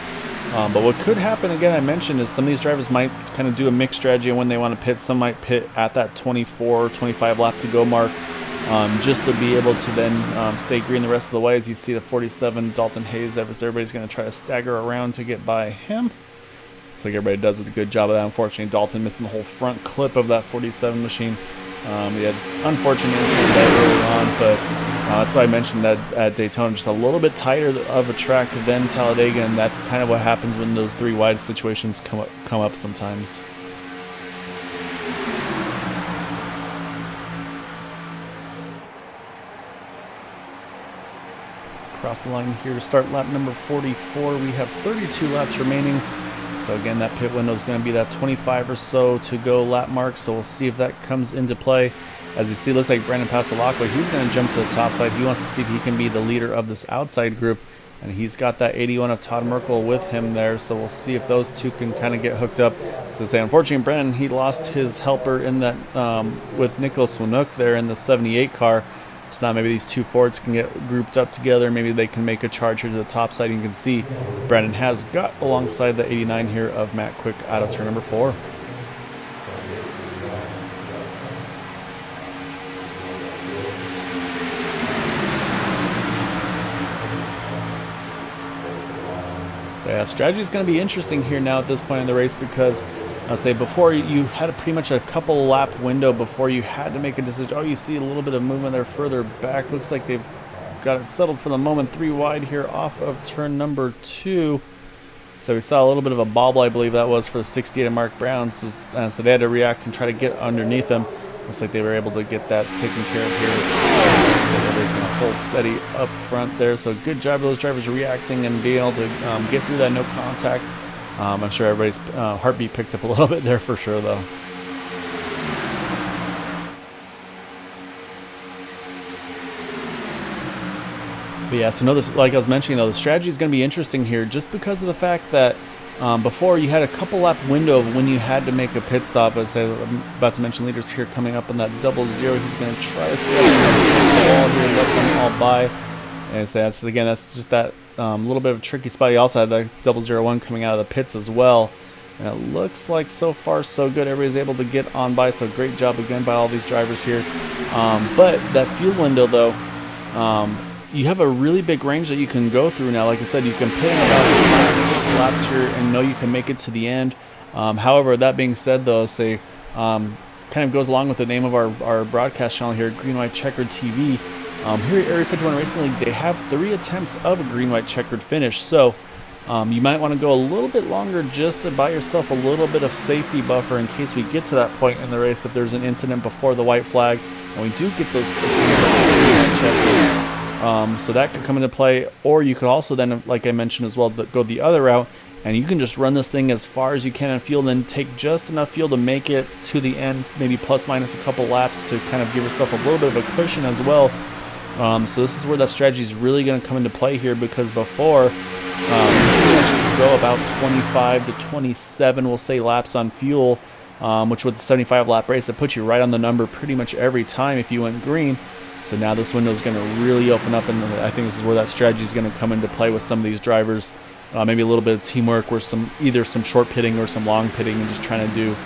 But what could happen, again, I mentioned, is some of these drivers might kind of do a mixed strategy when they want to pit. Some might pit at that 24, 25 lap to go mark. Just to be able to then stay green the rest of the way. As you see the 47 Dalton Hayes, everybody's going to try to stagger around to get by him. Looks like everybody does a good job of that. Unfortunately, Dalton missing the whole front clip of that 47 machine. Yeah, just unfortunate incident that early on, but that's why I mentioned that at Daytona, just a little bit tighter of a track than Talladega, and that's kind of what happens when those 3 wide situations come up sometimes. Across the line here to start lap number 44. We have 32 laps remaining. So again, that pit window is going to be that 25 or so to go lap mark. So we'll see if that comes into play. As you see, it looks like Brandon Pasalacqua, he's going to jump to the top side. He wants to see if he can be the leader of this outside group. And he's got that 81 of Todd Merkel with him there. So we'll see if those 2 can kind of get hooked up. So say, unfortunately, Brandon, he lost his helper in that with Nicholas Winook there in the 78 car. So now maybe these 2 Fords can get grouped up together. Maybe they can make a charge here to the top side. You can see Brandon has got alongside the 89 here of Matt Quick out of turn number 4. Yeah, strategy is going to be interesting here now at this point in the race because I'll say before you had pretty much a couple lap window before you had to make a decision. Oh, you see a little bit of movement there further back. Looks like they've got it settled for the moment. 3 wide here off of turn number 2. So we saw a little bit of a bobble, I believe that was for the 68 of Mark Brown. So they had to react and try to get underneath him. Looks like they were able to get that taken care of here. So everybody's going to hold steady up front there. So good job of those drivers reacting and being able to get through that no contact. I'm sure everybody's heartbeat picked up a little bit there for sure, though. But yeah, so like I was mentioning, though, the strategy is going to be interesting here just because of the fact that before you had a couple lap window of when you had to make a pit stop. As I'm about to mention, leaders here coming up on that 0-0. He's going to try to stay up the wall here and let them all by. And so that's just that little bit of a tricky spot. He also had the 001 coming out of the pits as well. And it looks like so far so good. Everybody's able to get on by, so great job again by all these drivers here. But that fuel window, though, you have a really big range that you can go through now. Like I said, you can pit in about 5 to 6 laps here and know you can make it to the end. However, that being said, though, kind of goes along with the name of our broadcast channel here, Green White Checkered TV. Here at Area 51 Racing League, they have 3 attempts of a green white checkered finish. So you might want to go a little bit longer just to buy yourself a little bit of safety buffer in case we get to that point in the race if there's an incident before the white flag and we do get those green white checkered. So that could come into play, or you could also then, like I mentioned as well, go the other route, and you can just run this thing as far as you can in fuel, and then take just enough fuel to make it to the end, maybe plus minus a couple laps to kind of give yourself a little bit of a cushion as well. So this is where that strategy is really going to come into play here, because before you go about 25 to 27, we'll say, laps on fuel, which with the 75 lap race, it puts you right on the number pretty much every time if you went green. So now this window is going to really open up, and I think this is where that strategy is going to come into play with some of these drivers. Maybe a little bit of teamwork, where either some short pitting or some long pitting, and just trying to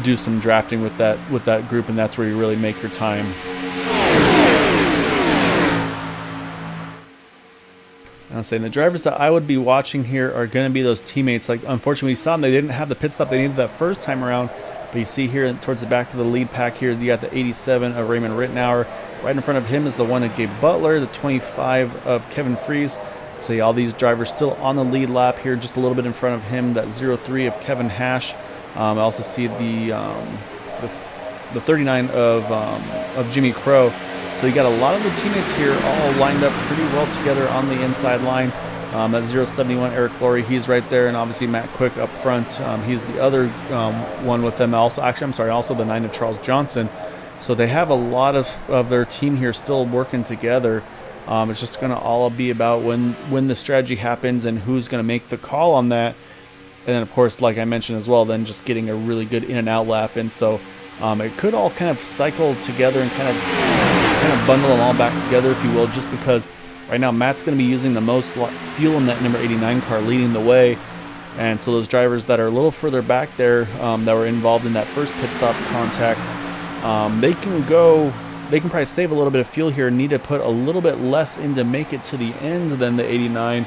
do some drafting with that group, and that's where you really make your time. I'm saying the drivers that I would be watching here are going to be those teammates. Like, unfortunately, we saw them; they didn't have the pit stop they needed that first time around. But you see here towards the back of the lead pack here, you got the 87 of Raymond Rittenauer. Right in front of him is the 1 of Gabe Butler, the 25 of Kevin Fries. So yeah, all these drivers still on the lead lap here, just a little bit in front of him, that 03 of Kevin Hash. I also see the 39 of Jimmy Crow. So you got a lot of the teammates here all lined up pretty well together on the inside line. At 071, Eric Laurie, he's right there, and obviously Matt Quick up front. He's the other one with them. Also the 9 of Charles Johnson. So they have a lot of their team here still working together. It's just going to all be about when the strategy happens and who's going to make the call on that. And then, of course, like I mentioned as well, then just getting a really good in and out lap. And so it could all kind of cycle together and kind of bundle them all back together, if you will, just because right now Matt's going to be using the most fuel in that number 89 car, leading the way. And so those drivers that are a little further back there that were involved in that first pit stop contact, they can probably save a little bit of fuel here and need to put a little bit less in to make it to the end than the 89.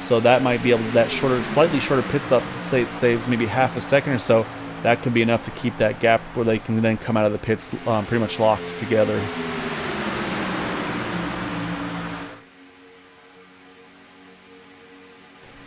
So that might be slightly shorter pit stop. Let's say it saves maybe half a second or so. That could be enough to keep that gap where they can then come out of the pits pretty much locked together.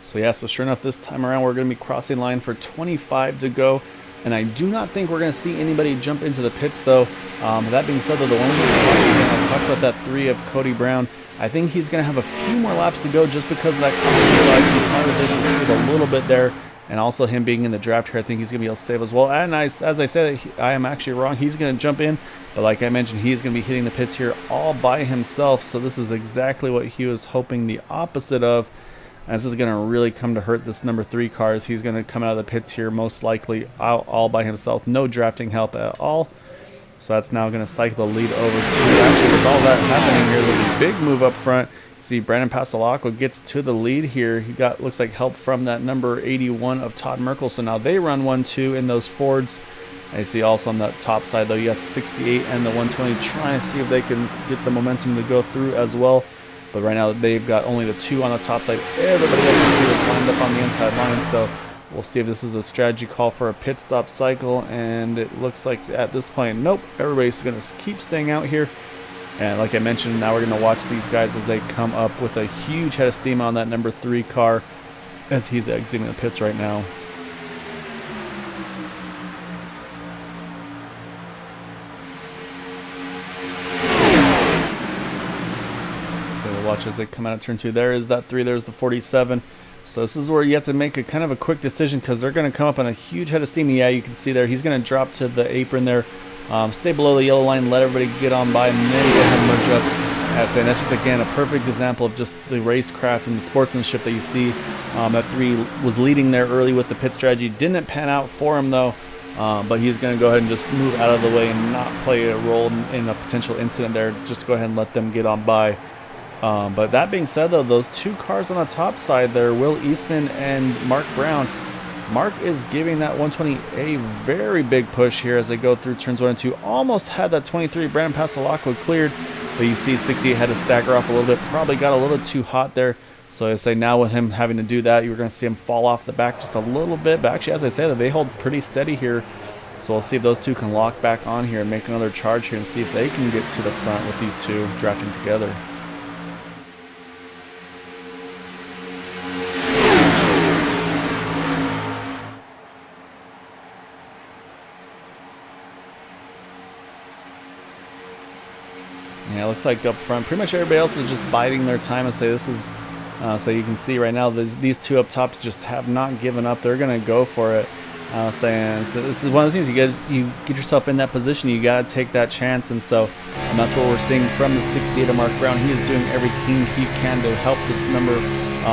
So yeah, so sure enough, this time around we're going to be crossing line for 25 to go. And I do not think we're going to see anybody jump into the pits, though. That being said, though, the one I talked about, that 3 of Cody Brown, I think he's going to have a few more laps to go just because of that car was able to save a little bit there. And also him being in the draft here, I think he's going to be able to save as well. And as I said, I am actually wrong. He's going to jump in. But like I mentioned, he's going to be hitting the pits here all by himself. So this is exactly what he was hoping the opposite of. And this is going to really come to hurt this number 3 car, as he's going to come out of the pits here most likely all by himself. No drafting help at all. So that's now going to cycle the lead over to, actually, with all that happening here, there's a big move up front. See, Brandon Pasolaco gets to the lead here. He looks like help from that number 81 of Todd Merkel. So now they run 1-2 in those Fords. I see also on the top side, though, you have the 68 and the 120 trying to see if they can get the momentum to go through as well. But right now they've got only the 2 on the top side. Everybody else is lined up on the inside line, so we'll see if this is a strategy call for a pit stop cycle. And it looks like at this point, nope, everybody's going to keep staying out here. And like I mentioned, now we're going to watch these guys as they come up with a huge head of steam on that number 3 car as he's exiting the pits right now. So we'll watch as they come out of turn 2. There is that 3, there's the 47. So this is where you have to make a kind of a quick decision because they're going to come up on a huge head of steam. Yeah, you can see there, he's going to drop to the apron there. Stay below the yellow line, let everybody get on by, and then go ahead and merge up. And that's just, again, a perfect example of just the racecraft and the sportsmanship that you see. That 3 was leading there early with the pit strategy. Didn't pan out for him, though, but he's going to go ahead and just move out of the way and not play a role in a potential incident there. Just go ahead and let them get on by. But that being said, though, those 2 cars on the top side there, Will Eastman and Mark Brown, Mark is giving that 120 a very big push here as they go through turns 1 and 2. Almost had that 23 Brandon Pasalacqua cleared, but you see 68 had to stagger off a little bit. Probably got a little too hot there. So I say now with him having to do that, you're going to see him fall off the back just a little bit. But actually, as I say, they hold pretty steady here. So we'll see if those 2 can lock back on here and make another charge here and see if they can get to the front with these 2 drafting together. Yeah, it looks like up front, pretty much everybody else is just biding their time and say this is, so you can see right now these 2 up tops just have not given up. They're going to go for it. Saying so this is one of the things you get yourself in that position, you got to take that chance, and so that's what we're seeing from the 68 of Mark Brown. He is doing everything he can to help this number,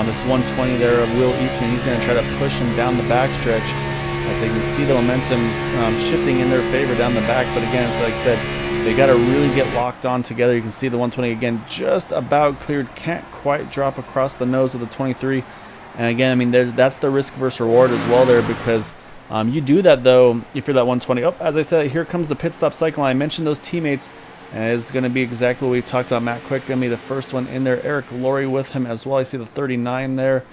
this 120 there of Will Eastman. He's going to try to push him down the backstretch as they can see the momentum shifting in their favor down the back. But again, it's like I said, they got to really get locked on together. You can see the 120 again just about cleared, can't quite drop across the nose of the 23. And again, I mean, that's the risk versus reward as well there, because you do that though if you're that 120. Oh, as I said, here comes the pit stop cycle. I mentioned those teammates, and it's going to be exactly what we talked about. Matt Quick going to be the first one in there. Eric Laurie with him as well. I see the 39 there.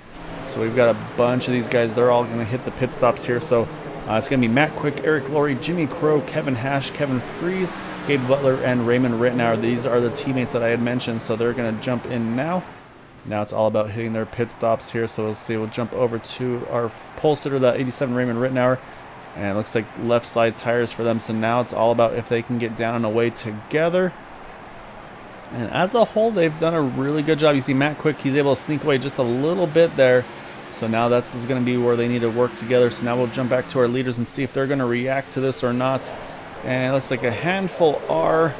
So we've got a bunch of these guys. They're all going to hit the pit stops here. So it's going to be Matt Quick, Eric Laurie, Jimmy Crow, Kevin Hash, Kevin Freeze, Gabe Butler, and Raymond Rittenauer. These are the teammates that I had mentioned, so they're going to jump in now. Now it's all about hitting their pit stops here, so we'll see. We'll jump over to our pole sitter, that 87 Raymond Rittenauer, and it looks like left side tires for them. So now it's all about if they can get down and away together. And as a whole, they've done a really good job. You see Matt Quick, he's able to sneak away just a little bit there. So now that's going to be where they need to work together. So now we'll jump back to our leaders and see if they're going to react to this or not. And it looks like a handful are.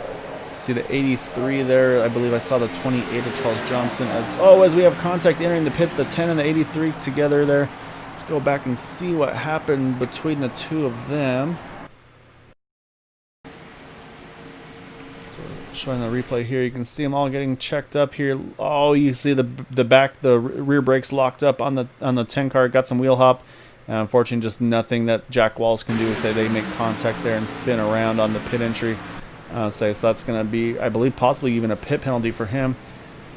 See the 83 there. I believe I saw the 28 of Charles Johnson. As we have contact entering the pits, the 10 and the 83 together there. Let's go back and see what happened between the 2 of them. Showing the replay here, you can see them all getting checked up here. Oh, you see the rear brakes locked up on the 10 car. Got some wheel hop, and unfortunately, just nothing that Jack Walls can do. Say they make contact there and spin around on the pit entry. So that's going to be, I believe, possibly even a pit penalty for him.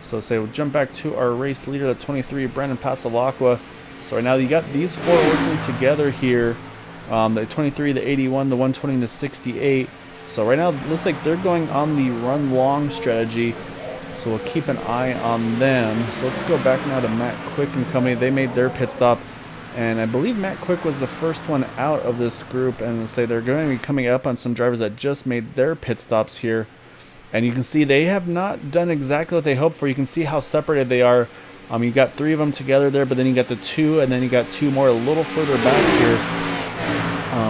So we'll jump back to our race leader, the 23, Brandon Pasalacqua. So right now you got these 4 working together here. The 23, the 81, the 120, and the 68. So right now it looks like they're going on the run long strategy, so we'll keep an eye on them. So let's go back now to Matt Quick and company. They made their pit stop, and I believe Matt Quick was the first one out of this group, and say they're going to be coming up on some drivers that just made their pit stops here. And you can see they have not done exactly what they hoped for. You can see how separated they are. You got 3 of them together there, but then you got the 2, and then you got 2 more a little further back here.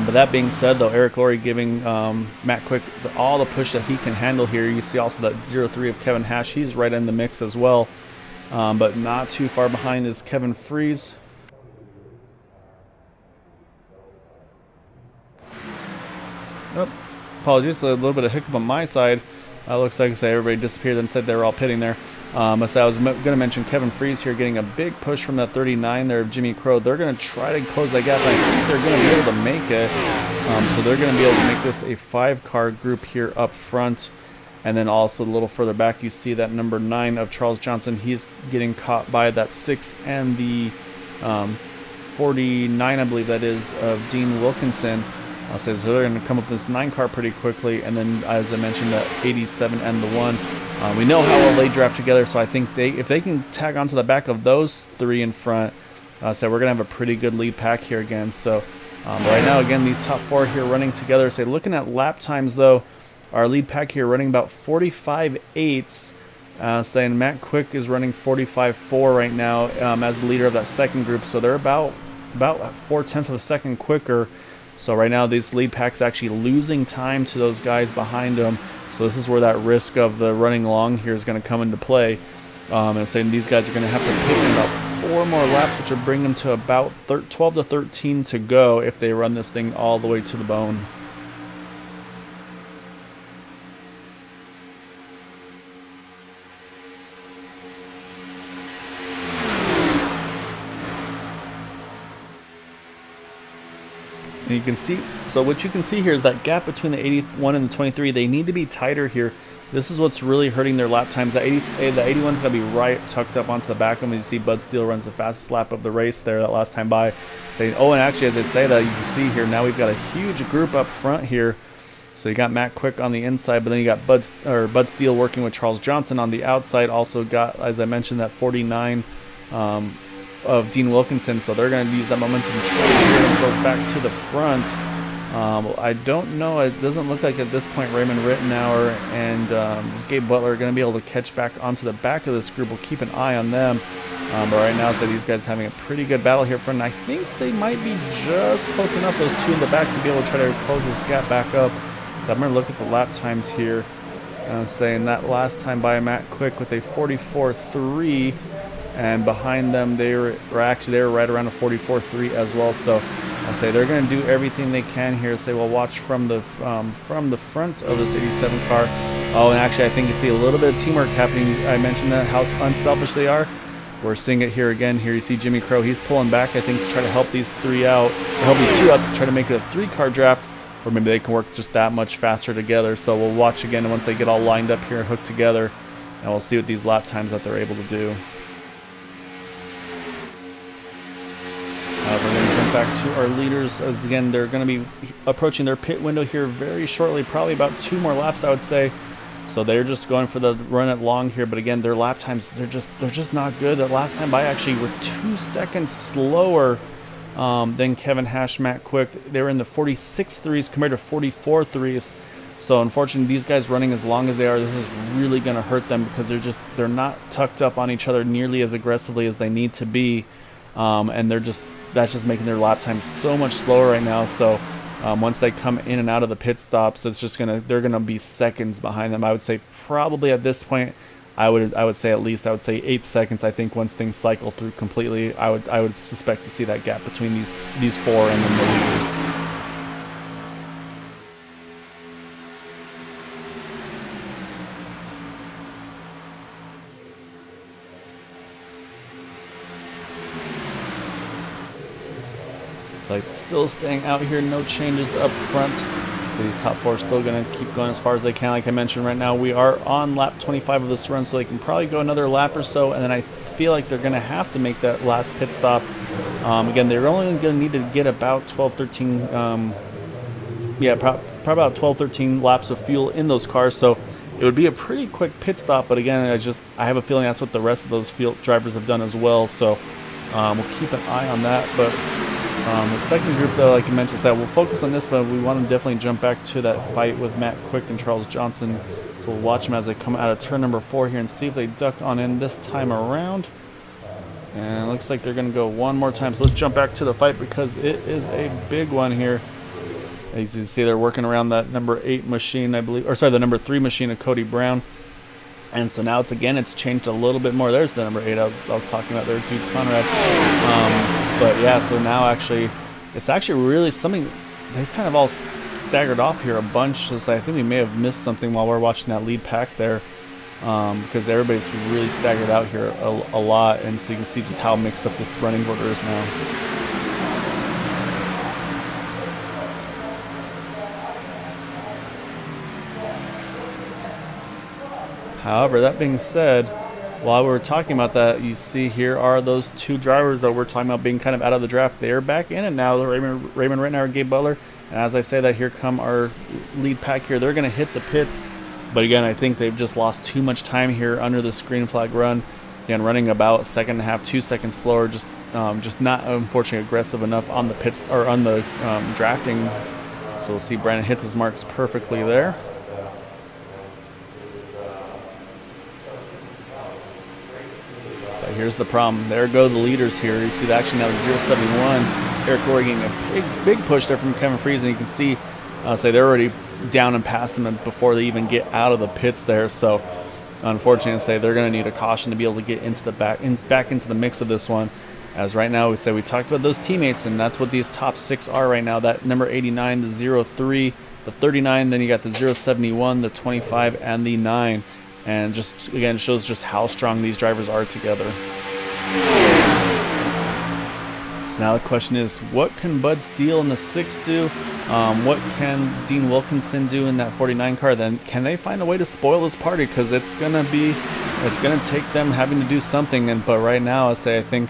But that being said, though, Eric Laurie giving Matt Quick all the push that he can handle here. You see also that 0-3 of Kevin Hash. He's right in the mix as well. But not too far behind is Kevin Freeze. Oh, apologies, a little bit of hiccup on my side. Looks like everybody disappeared and said they were all pitting there. So I was going to mention Kevin Freeze here getting a big push from that 39 there of Jimmy Crow. They're going to try to close that gap, and I think they're going to be able to make it. So they're going to be able to make this a 5-car group here up front. And then also a little further back, you see that number 9 of Charles Johnson. He's getting caught by that 6 and the 49, I believe that is, of Dean Wilkinson. So they're going to come up with this 9 car pretty quickly. And then, as I mentioned, that 87 and the 1. We know how well they draft together, so I think if they can tag onto the back of those 3 in front, so we're going to have a pretty good lead pack here again. So right now, again, these top 4 here running together. So looking at lap times, though, our lead pack here running about 45.8s. Saying Matt Quick is running 45.4 right now as the leader of that second group. So they're about 4/10 of a second quicker. So right now, this lead pack's actually losing time to those guys behind them. So this is where that risk of the running long here is going to come into play. And saying these guys are going to have to pit in about 4 more laps, which will bring them to about 12 to 13 to go if they run this thing all the way to the bone. And you can see, so what you can see here is that gap between the 81 and the 23. They need to be tighter here. This is what's really hurting their lap times. The 81's going to be right tucked up onto the back of them. You see Bud Steele runs the fastest lap of the race there that last time by. Saying, oh, and actually, as I say that, you can see here now we've got a huge group up front here. So you got Matt Quick on the inside, but then you got Bud Steele working with Charles Johnson on the outside. Also got, as I mentioned, that 49 of Dean Wilkinson. So they're going to use that momentum to try to gear themselves back to the front. I don't know. It doesn't look like at this point Raymond Rittenauer and Gabe Butler are going to be able to catch back onto the back of this group. We'll keep an eye on them. But right now, so these guys having a pretty good battle here front. And I think they might be just close enough, those 2 in the back, to be able to try to close this gap back up. So I'm going to look at the lap times here. Saying that last time by Matt Quick with a 44.3. And behind them, they were right around a 44.3 as well. So I'll say they're going to do everything they can here. Say we'll watch from the front of this 87 car. Oh, and actually, I think you see a little bit of teamwork happening. I mentioned that how unselfish they are. We're seeing it here again. Here you see Jimmy Crow. He's pulling back, I think, to try to help these 3 out, or help these 2 out to try to make it a 3-car draft, or maybe they can work just that much faster together. So we'll watch again once they get all lined up here and hooked together, and we'll see what these lap times that they're able to do. We're going to jump back to our leaders, as again they're going to be approaching their pit window here very shortly, probably about 2 more laps, I would say. So they're just going for the run it long here, but again their lap times they're just not good. That last time by actually were 2 seconds slower than Kevin Hash, Matt Quick. They were in the 46.3s compared to 44.3s. So unfortunately, these guys running as long as they are, this is really going to hurt them because they're not tucked up on each other nearly as aggressively as they need to be, and that's just making their lap time so much slower right now. So once they come in and out of the pit stops, they're gonna be seconds behind them. I would say probably at this point, I would say 8 seconds. I think once things cycle through completely, I would suspect to see that gap between these 4 and then the leaders. Like still staying out here, no changes up front. So these top 4 are still going to keep going as far as they can. Like I mentioned, right now we are on lap 25 of this run, so they can probably go another lap or so, and then I feel like they're going to have to make that last pit stop. Again, they're only going to need to get about 12, 13, probably about 12, 13 laps of fuel in those cars. So it would be a pretty quick pit stop, but again, I have a feeling that's what the rest of those field drivers have done as well. So we'll keep an eye on that. But the second group, though, like you mentioned, so we'll focus on this, but we want to definitely jump back to that fight with Matt Quick and Charles Johnson. So we'll watch them as they come out of turn number 4 here and see if they duck on in this time around. And it looks like they're going to go one more time. So let's jump back to the fight because it is a big one here. As you see, they're working around that number 8 machine, I believe, or sorry, the number 3 machine of Cody Brown. And so now it's changed a little bit more. There's the number 8 I was talking about there, Duke Conrad. But yeah, so now it's actually really something. They've kind of all staggered off here a bunch. So I think we may have missed something while we're watching that lead pack there, because everybody's really staggered out here a lot. And so you can see just how mixed up this running order is now. However, that being said, while we're talking about that, you see here are those two drivers that we're talking about being kind of out of the draft. They are back in it now, Raymond Rittenauer and Gabe Butler. And as I say that, here come our lead pack here. They're going to hit the pits. But again, I think they've just lost too much time here under the green flag run. Again, running about second and a half, 2 seconds slower. Just not, unfortunately, aggressive enough on the pits or on the drafting. So we'll see Brandon hits his marks perfectly there. But here's the problem. There go the leaders here. You see the action now is 071. Eric Laurie getting a big push there from Kevin Freeze, and you can see, they're already down and past him before they even get out of the pits there. So unfortunately, they're going to need a caution to be able to get into the back into the mix of this one. As right now, we talked about those teammates, and that's what these top 6 are right now. That number 89, the 03, the 39, then you got the 071, the 25, and the 9. And just, again, shows just how strong these drivers are together. So now the question is, what can Bud Steele in the 6 do? What can Dean Wilkinson do in that 49 car? Then can they find a way to spoil this party? Because it's gonna take them having to do something. But right now, I think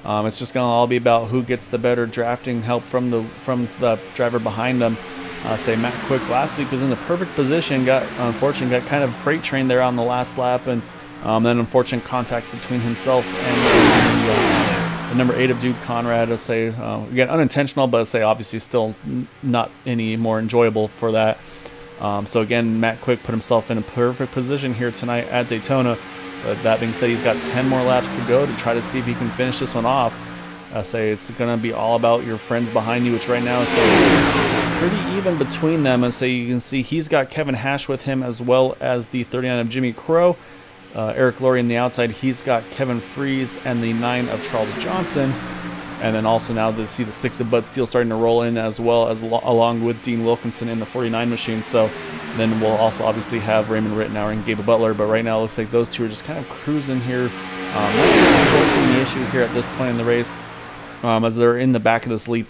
it's just gonna all be about who gets the better drafting help from the driver behind them. Matt Quick last week was in the perfect position, unfortunately got kind of freight trained there on the last lap, and then unfortunate contact between himself and the number 8 of Duke Conrad. Again, unintentional, but obviously still not any more enjoyable for that. So again, Matt Quick put himself in a perfect position here tonight at Daytona. But that being said, he's got 10 more laps to go to try to see if he can finish this one off. It's going to be all about your friends behind you, which right now it's pretty even between them. And you can see he's got Kevin Hash with him, as well as the 39 of Jimmy Crow. Eric Laurie on the outside, he's got Kevin Freeze and the 9 of Charles Johnson. And then also now to see the 6 of Bud Steele starting to roll in, as well as along with Dean Wilkinson in the 49 machine. So then we'll also obviously have Raymond Rittenauer and Gabe Butler. But right now it looks like those two are just kind of cruising here. Forcing the issue here at this point in the race, as they're in the back of this lead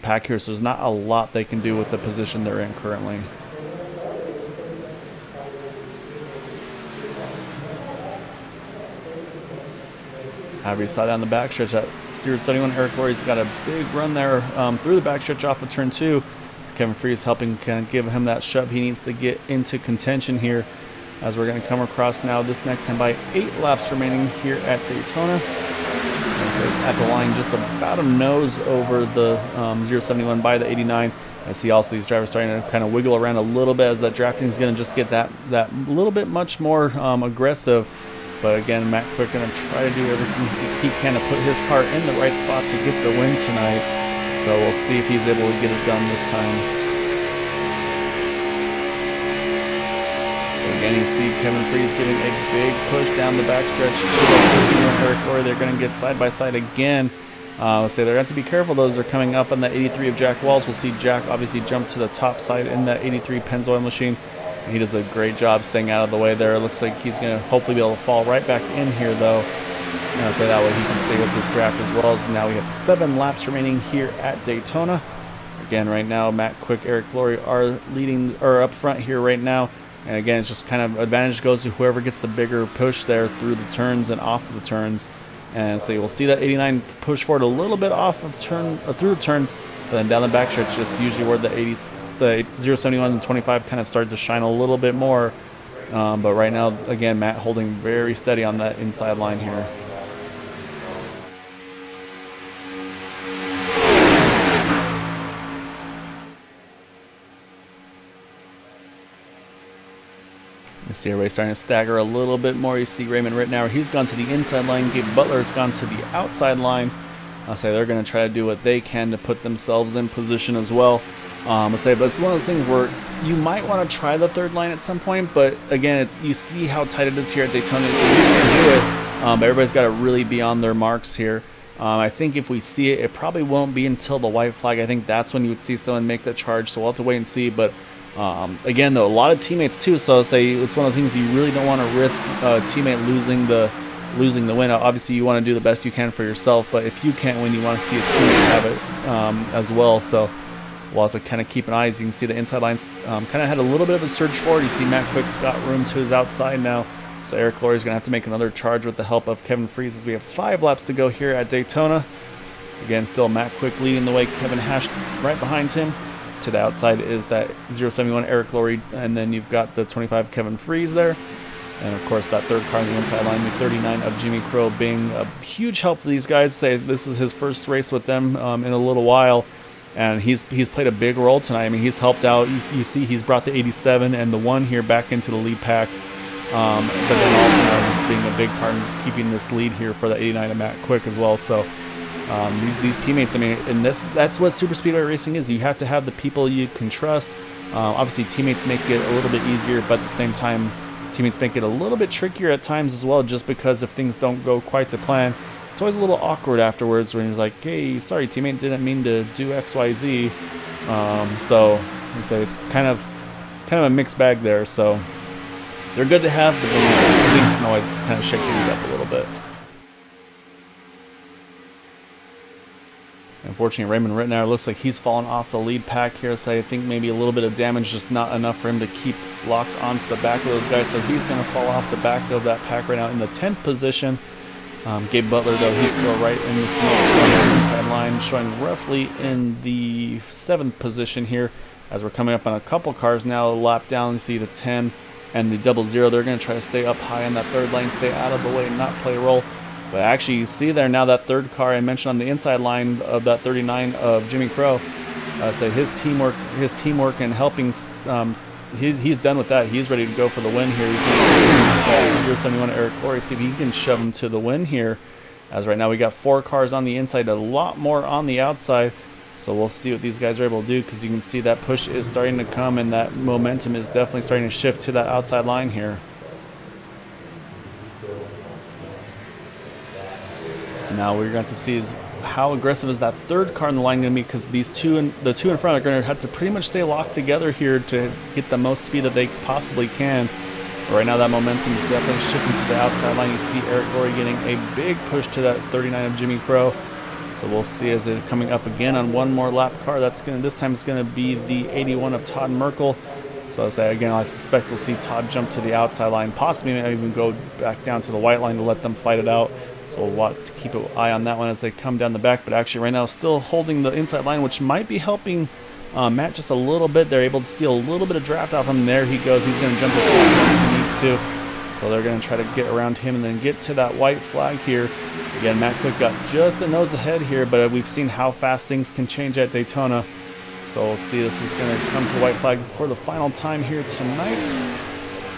pack here. So there's not a lot they can do with the position they're in currently. However, you saw down the backstretch at 071, Eric Laurie's got a big run there through the backstretch off of turn 2. Kevin Freeze helping kind of give him that shove he needs to get into contention here, as we're going to come across now this next time by 8 laps remaining here at Daytona. At the line, just about a nose over the 071 by the 89. I see also these drivers starting to kind of wiggle around a little bit, as that drafting is going to just get that little bit much more aggressive. But again, Matt Quick going to try to do everything he can to put his car in the right spot to get the win tonight. So we'll see if he's able to get it done this time. Again, you see Kevin Freeze getting a big push down the backstretch to Eric Laurie. They're going to get side by side again. They're going to have to be careful. Those are coming up on the 83 of Jack Walls. We'll see Jack obviously jump to the top side in that 83 Pennzoil machine. He does a great job staying out of the way there. It looks like he's going to hopefully be able to fall right back in here, though. So that way he can stay with this draft as well. So now we have 7 laps remaining here at Daytona. Again, right now, Matt Quick, Eric Laurie are leading, or up front here right now. And again, it's just kind of advantage goes to whoever gets the bigger push there through the turns and off of the turns. And so we'll see that 89 push forward a little bit off of through the turns, but then down the backstretch, it's usually where the 071 and 25 kind of start to shine a little bit more. But right now, again, Matt holding very steady on that inside line here. You see everybody starting to stagger a little bit more. You see Raymond Rittenauer, he's gone to the inside line. Gabe Butler's gone to the outside line. I'll say they're going to try to do what they can to put themselves in position as well. But it's one of those things where you might want to try the third line at some point, but again, you see how tight it is here at Daytona. So you can do it, but everybody's got to really be on their marks here. I think if we see it, it probably won't be until the white flag. I think that's when you would see someone make that charge, so we'll have to wait and see. But again, though, a lot of teammates too, so I'll say it's one of the things you really don't want to risk a teammate losing the win. Obviously, you want to do the best you can for yourself, but if you can't win, you want to see a teammate have it as well. So we'll have to kind of keep an eye. As you can see, the inside lines kind of had a little bit of a surge forward. You see Matt Quick's got room to his outside now. So Eric Laurie is going to have to make another charge with the help of Kevin Freeze as we have 5 laps to go here at Daytona. Again, still Matt Quick leading the way, Kevin Hash right behind him. To the outside is that 071 Eric Laurie, and then you've got the 25 Kevin Freeze there. And of course that third car on the inside line, the 39 of Jimmy Crow, being a huge help for these guys. Say this is his first race with them in a little while, and he's played a big role tonight. I mean, he's helped out. You see he's brought the 87 and the 1 here back into the lead pack. But then also being a big part in keeping this lead here for the 89 of Matt Quick as well. So these teammates, I mean, and that's what super speedway racing is. You have to have the people you can trust. Obviously, teammates make it a little bit easier, but at the same time, teammates make it a little bit trickier at times as well, just because if things don't go quite to plan, it's always a little awkward afterwards when he's like, hey, sorry, teammate, didn't mean to do XYZ. So I say it's kind of a mixed bag there. So they're good to have, but then things can always kind of shake things up a little bit. Unfortunately, Raymond Rittenauer looks like he's fallen off the lead pack here, so I think maybe a little bit of damage, just not enough for him to keep locked onto the back of those guys, so he's going to fall off the back of that pack right now in the 10th position. Gabe Butler, though, he's still right in this inside line, showing roughly in the 7th position here, as we're coming up on a couple cars now, a lap down. You see the 10 and the 00, they're going to try to stay up high in that third lane, stay out of the way, not play a role. But actually, you see there now that third car I mentioned on the inside line of that 39 of Jimmy Crow. So his teamwork and helping, he's done with that. He's ready to go for the win here. He's going to 71 Eric Laurie, see if he can shove him to the win here. As right now we got 4 cars on the inside, a lot more on the outside. So we'll see what these guys are able to do, because you can see that push is starting to come, and that momentum is definitely starting to shift to that outside line here. So now we're going to see is how aggressive is that third car in the line going to be, because the two in front are going to have to pretty much stay locked together here to get the most speed that they possibly can. But right now that momentum is definitely shifting to the outside line. You see Eric Laurie getting a big push to that 39 of Jimmy Crow. So we'll see as it's coming up again on one more lap car. This time it's going to be the 81 of Todd Merkel. So I suspect we'll see Todd jump to the outside line, possibly maybe even go back down to the white line to let them fight it out. So we'll want to keep an eye on that one as they come down the back. But actually right now still holding the inside line, which might be helping Matt just a little bit. They're able to steal a little bit of draft off him. There he goes. He's going to jump as he needs to. So they're going to try to get around him and then get to that white flag here. Again, Matt Quick got just a nose ahead here, but we've seen how fast things can change at Daytona. So we'll see, this is going to come to white flag for the final time here tonight.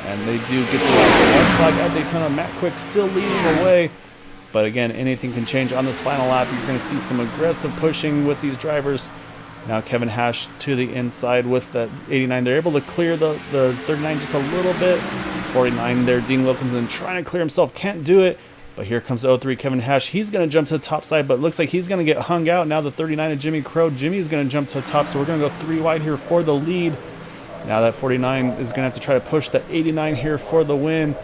And they do get to the white flag at Daytona. Matt Quick still leading the way. But again, anything can change on this final lap. You're going to see some aggressive pushing with these drivers. Now Kevin Hash to the inside with that 89. They're able to clear the 39 just a little bit. 49 there, Dean Wilkinson trying to clear himself, can't do it. But here comes the 03 Kevin Hash. He's going to jump to the top side, but it looks like he's going to get hung out. Now the 39 of Jimmy Crow. Jimmy's going to jump to the top, so we're going to go 3 wide here for the lead. Now that 49 is going to have to try to push that 89 here for the win.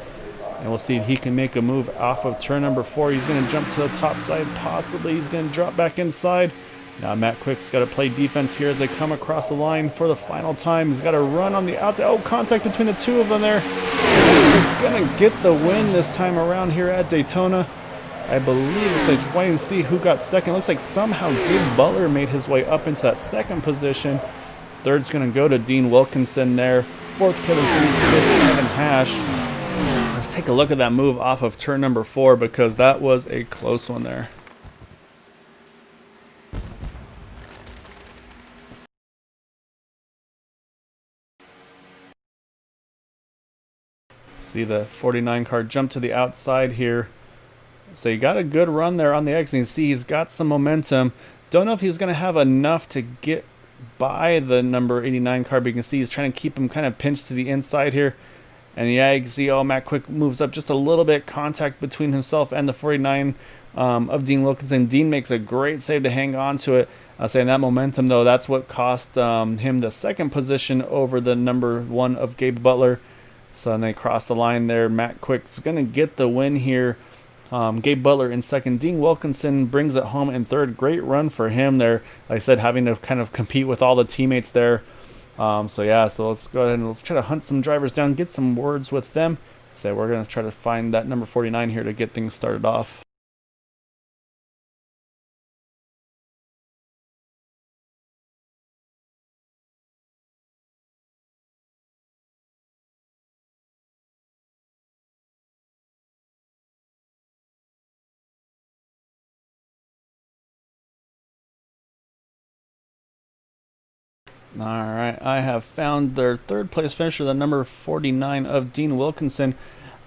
And we'll see if he can make a move off of turn number 4. He's going to jump to the top side, possibly. He's going to drop back inside. Now Matt Quick's got to play defense here as they come across the line for the final time. He's got to run on the outside. Oh, contact between the two of them there. He's going to get the win this time around here at Daytona. I believe it's like waiting to see who got second. Looks like somehow Gabe Butler made his way up into that second position. Third's going to go to Dean Wilkinson there. Fourth, Kevin Freeze. Fifth, Kevin Hash. Let's take a look at that move off of turn number 4, because that was a close one there. See the 49 car jump to the outside here. So you got a good run there on the exit. You see he's got some momentum. Don't know if he's going to have enough to get by the number 89 car, but you can see he's trying to keep him kind of pinched to the inside here. And yeah, you can see, oh, Matt Quick moves up just a little bit. Contact between himself and the 49 of Dean Wilkinson. Dean makes a great save to hang on to it. I'll say that momentum, though, that's what cost him the second position over the number 1 of Gabe Butler. So then they cross the line there. Matt Quick's going to get the win here. Gabe Butler in second. Dean Wilkinson brings it home in third. Great run for him there. Like I said, having to kind of compete with all the teammates there. So yeah, so let's go ahead and let's try to hunt some drivers down, get some words with them, So we're going to try to find that number 49 here to get things started off. All right, I have found their third place finisher, the number 49 of Dean Wilkinson.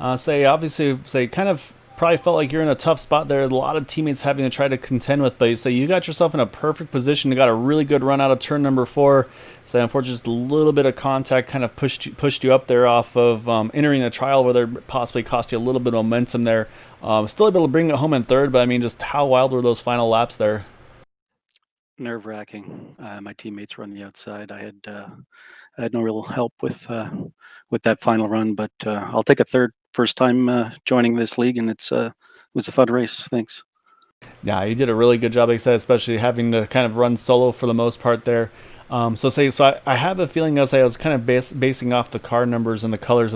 Obviously, kind of probably felt like you're in a tough spot there. A lot of teammates having to try to contend with, but you got yourself in a perfect position. You got a really good run out of turn number 4. So unfortunately, just a little bit of contact kind of pushed you up there off of entering a trial where there possibly cost you a little bit of momentum there. Still able to bring it home in third, but I mean, just how wild were those final laps there? Nerve-wracking. My teammates were on the outside. I had no real help with that final run, but I'll take a third. First time joining this league, and it was a fun race. Thanks. Yeah, you did a really good job, like I said, especially having to kind of run solo for the most part there. I have a feeling as I was kind of basing off the car numbers and the colors.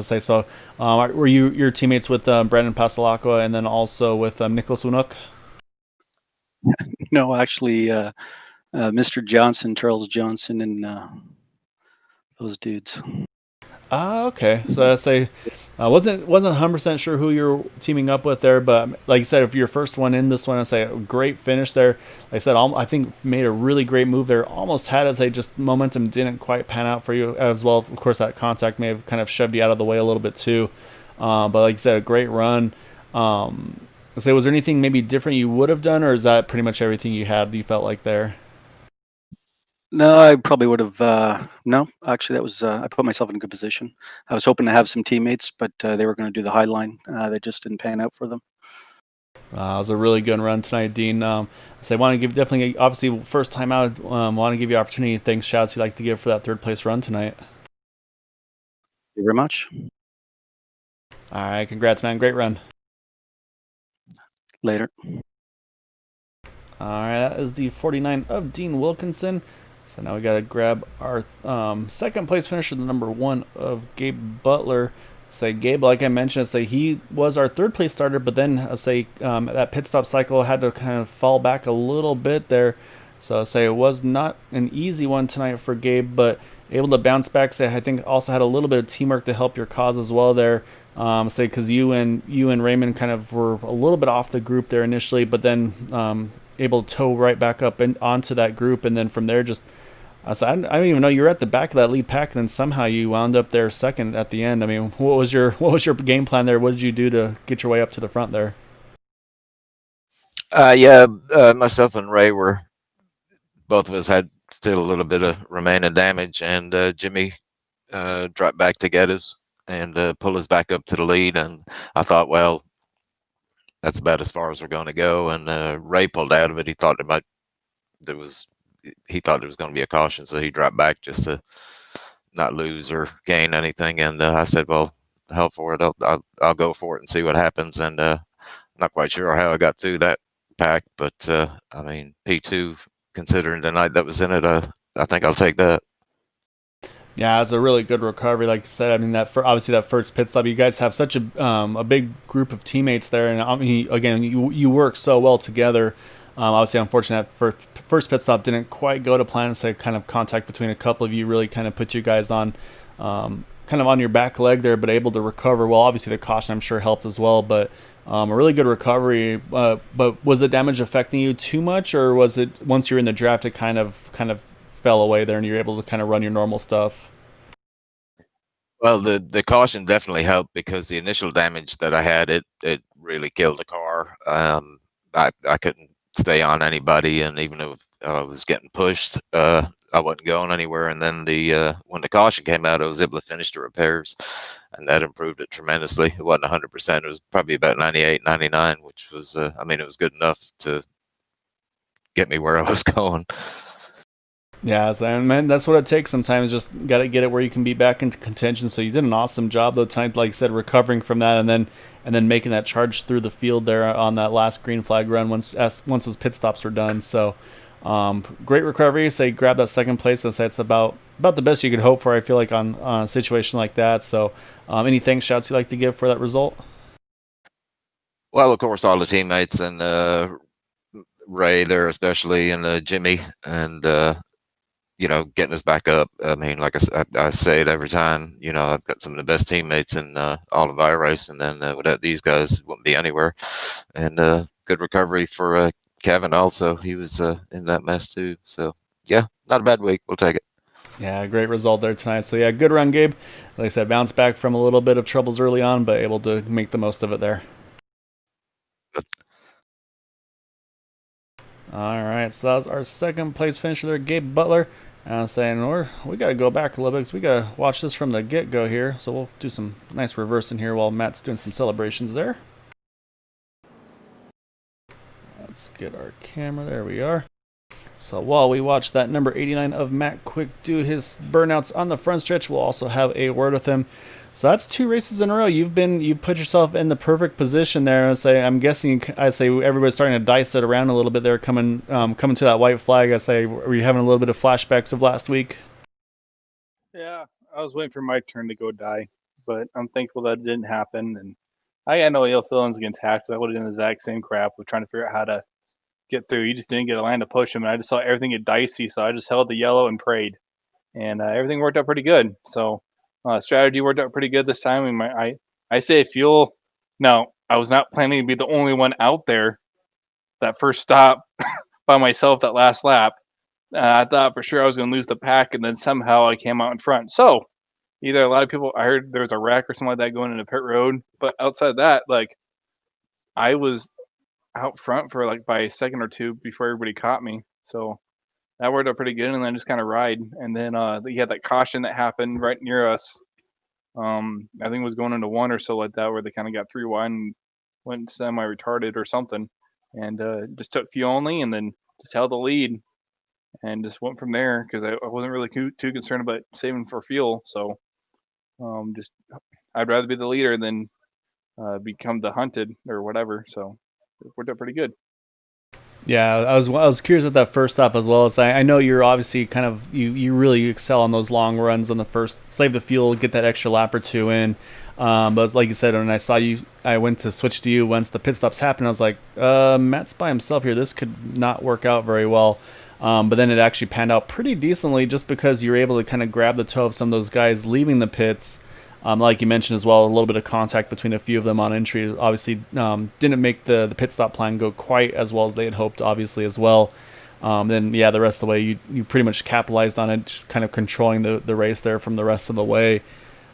Were you your teammates with Brandon Pasalacqua and then also with Nicholas Unuk? No, actually, Mr. Johnson, Charles Johnson, and those dudes. Okay. So I say, I wasn't 100% sure who you're teaming up with there, but like you said, if you're first one in this one, I say a great finish there. Like I said, I think made a really great move there. Almost had it. Just momentum didn't quite pan out for you as well. Of course, that contact may have kind of shoved you out of the way a little bit too. But like you said, a great run. Was there anything maybe different you would have done, or is that pretty much everything you had? You felt like there? No, I probably would have. No, actually, that was. I put myself in a good position. I was hoping to have some teammates, but they were going to do the high line. They just didn't pan out for them. It was a really good run tonight, Dean. I want to give definitely, obviously, first time out. Want to give you opportunity. Thanks, shouts you'd like to give for that third place run tonight. Thank you very much. All right, congrats, man. Great run. Later. All right, that is the 49 of Dean Wilkinson. So now we got to grab our second place finisher, the number 1 of Gabe Butler. Gabe, like I mentioned, he was our third place starter, but then that pit stop cycle had to kind of fall back a little bit there. So it was not an easy one tonight for Gabe, but able to bounce back. I think also had a little bit of teamwork to help your cause as well there. Because you and Raymond kind of were a little bit off the group there initially, but then able to tow right back up and onto that group, and then from there just I don't even know, you're at the back of that lead pack, and then somehow you wound up there second at the end. I mean, what was your game plan there? What did you do to get your way up to the front there? Myself and Ray were both of us had still a little bit of remaining damage, and Jimmy dropped back to get us and pull us back up to the lead. And I thought, well, that's about as far as we're going to go. And Ray pulled out of it. He thought there was going to be a caution, so he dropped back just to not lose or gain anything. And I said, well, hell for it, I'll go for it and see what happens. And not quite sure how I got through that pack, but I mean, P2, considering the night that was in it, I think I'll take that. Yeah, it's a really good recovery, like you said. I mean, obviously that first pit stop, you guys have such a big group of teammates there, and I mean, again, you work so well together. Obviously, unfortunately, that first pit stop didn't quite go to plan. Kind of contact between a couple of you really kind of put you guys on, kind of on your back leg there, but able to recover well. Obviously, the caution I'm sure helped as well, but a really good recovery. But was the damage affecting you too much, or was it once you're in the draft, it kind of fell away there, and you're able to kind of run your normal stuff? Well, the caution definitely helped, because the initial damage that I had, it really killed the car. I couldn't stay on anybody, and even if I was getting pushed, I wasn't going anywhere. And then when the caution came out, I was able to finish the repairs, and that improved it tremendously. It wasn't 100%. It was probably about 98, 99, which was, I mean, it was good enough to get me where I was going. Yeah, man, that's what it takes sometimes. Just got to get it where you can be back into contention. So you did an awesome job though tonight, like I said, recovering from that, and then making that charge through the field there on that last green flag run once those pit stops were done. So great recovery. Grab that second place. I say it's about about the best you could hope for, I feel like, on a situation like that. So, any thanks, shouts you'd like to give for that result? Well, of course, all the teammates and Ray there, especially, and Jimmy, and getting us back up. I mean, like I say it every time. I've got some of the best teammates in all of iRace, and then without these guys, wouldn't be anywhere. And good recovery for Kevin. Also, he was in that mess too. So yeah, not a bad week. We'll take it. Yeah, great result there tonight. So yeah, good run, Gabe. Like I said, bounced back from a little bit of troubles early on, but able to make the most of it there. Good. All right, so that was our second place finisher there, Gabe Butler. Saying we got to go back a little bit because we got to watch this from the get-go here. So we'll do some nice reversing here while Matt's doing some celebrations there. Let's get our camera. There we are. So while we watch that number 89 of Matt Quick do his burnouts on the front stretch, we'll also have a word with him. So that's 2 races in a row. You've put yourself in the perfect position there. I'm guessing everybody's starting to dice it around a little bit there, coming to that white flag. Were you having a little bit of flashbacks of last week? Yeah, I was waiting for my turn to go die, but I'm thankful that it didn't happen. And I got no ill feelings against Hack. I would have done the exact same crap with trying to figure out how to get through. You just didn't get a line to push him, and I just saw everything get dicey, so I just held the yellow and prayed, and everything worked out pretty good. So strategy worked out pretty good this time. I say fuel. No, I was not planning to be the only one out there that first stop by myself that last lap. I thought for sure I was going to lose the pack, and then somehow I came out in front. So either a lot of people, I heard there was a wreck or something like that going into pit road, but outside of that, like I was out front for like by a second or two before everybody caught me. So that worked out pretty good, and then just kind of ride. And then you had that caution that happened right near us. I think it was going into one or so like that, where they kind of got 3 wide and went semi-retarded or something, and just took fuel only, and then just held the lead, and just went from there because I wasn't really too concerned about saving for fuel. So just I'd rather be the leader than become the hunted or whatever. So it worked out pretty good. Yeah, I was curious with that first stop as well. As I know you're obviously kind of you really excel on those long runs on the first, save the fuel, get that extra lap or two in. But like you said, when I saw you, I went to switch to you once the pit stops happened. I was like, Matt's by himself here. This could not work out very well. But then it actually panned out pretty decently, just because you're able to kind of grab the toe of some of those guys leaving the pits. Like you mentioned as well, a little bit of contact between a few of them on entry. Obviously, didn't make the pit stop plan go quite as well as they had hoped, obviously, as well. Then, yeah, the rest of the way, you pretty much capitalized on it, just kind of controlling the race there from the rest of the way.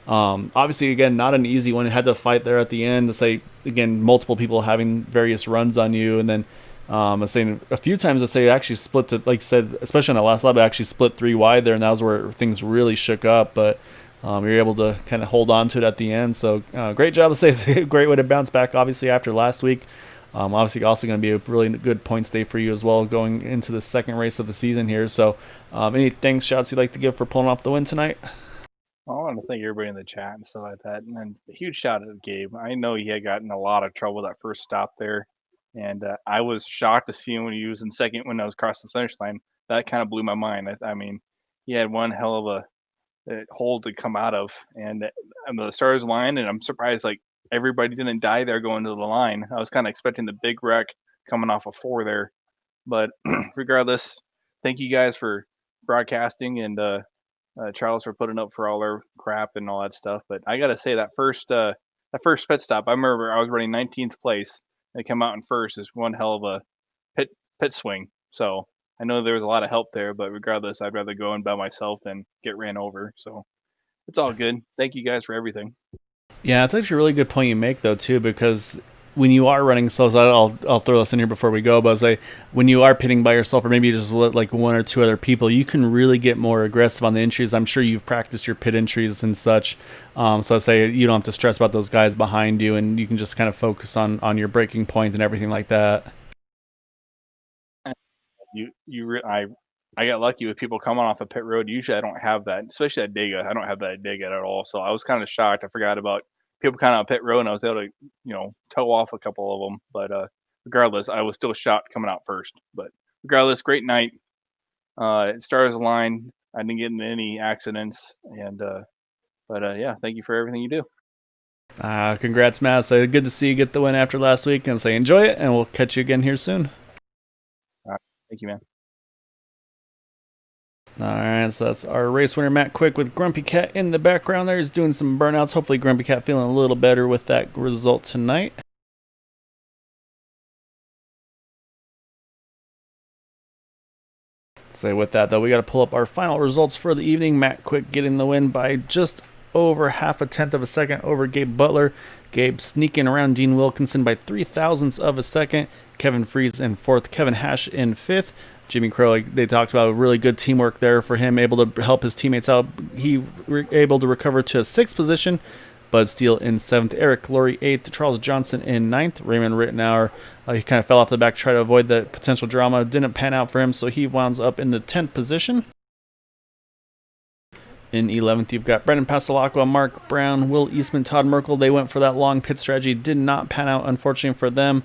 Obviously, again, not an easy one. You had to fight there at the end to say, again, multiple people having various runs on you. And then I was saying a few times, it actually split to, like you said, especially on the last lap, it actually split 3 wide there, and that was where things really shook up. But you're able to kind of hold on to it at the end. So great job. It's a great way to bounce back, obviously, after last week. Obviously, also going to be a really good points day for you as well going into the second race of the season here. So any thanks, shouts you'd like to give for pulling off the win tonight? I want to thank everybody in the chat and stuff like that. And then a huge shout out to Gabe. I know he had gotten a lot of trouble that first stop there. And I was shocked to see him when he was in second when I was across the finish line. That kind of blew my mind. I mean, he had one hell of a hole to come out of, and the stars line, and I'm surprised like everybody didn't die there going to the line. I was kind of expecting the big wreck coming off of 4 there, but regardless, thank you guys for broadcasting, and Charles for putting up for all our crap and all that stuff. But I gotta say that first pit stop, I remember I was running 19th place. They come out in first is one hell of a pit swing. So I know there was a lot of help there, but regardless, I'd rather go in by myself than get ran over. So it's all good. Thank you guys for everything. Yeah, it's actually a really good point you make, though, too, because when you are running solos, I'll throw this in here before we go, but when you are pitting by yourself, or maybe just like 1 or 2 other people, you can really get more aggressive on the entries. I'm sure you've practiced your pit entries and such, so you don't have to stress about those guys behind you, and you can just kind of focus on your braking point and everything like that. I got lucky with people coming off a pit road. Usually I don't have that, especially at Dega. I don't have that at Dega at all. So I was kind of shocked. I forgot about people kind of pit road, and I was able to, tow off a couple of them. But regardless, I was still shocked coming out first. But regardless, great night. Stars aligned. I didn't get in any accidents, and but yeah, thank you for everything you do. Congrats, Matt. So good to see you get the win after last week, and say enjoy it, and we'll catch you again here soon. Thank you, man. All right, so that's our race winner, Matt Quick, with Grumpy Cat in the background there. He's doing some burnouts. Hopefully Grumpy Cat feeling a little better with that result tonight. So with that, though, we got to pull up our final results for the evening. Matt Quick getting the win by just over half a tenth of a second over Gabe Butler. Gabe sneaking around Dean Wilkinson by 0.03 of a second. Kevin Fries in fourth. Kevin Hash in fifth. Jimmy Crow, like they talked about, really good teamwork there for him, able to help his teammates out. He able to recover to a sixth position. Bud Steele in seventh. Eric Laurie eighth. Charles Johnson in ninth. Raymond Rittenauer, he kind of fell off the back to try to avoid the potential drama. Didn't pan out for him, so he winds up in the 10th position. In 11th, you've got Brendan Passalacqua, Mark Brown, Will Eastman, Todd Merkel. They went for that long pit strategy. Did not pan out, unfortunately, for them.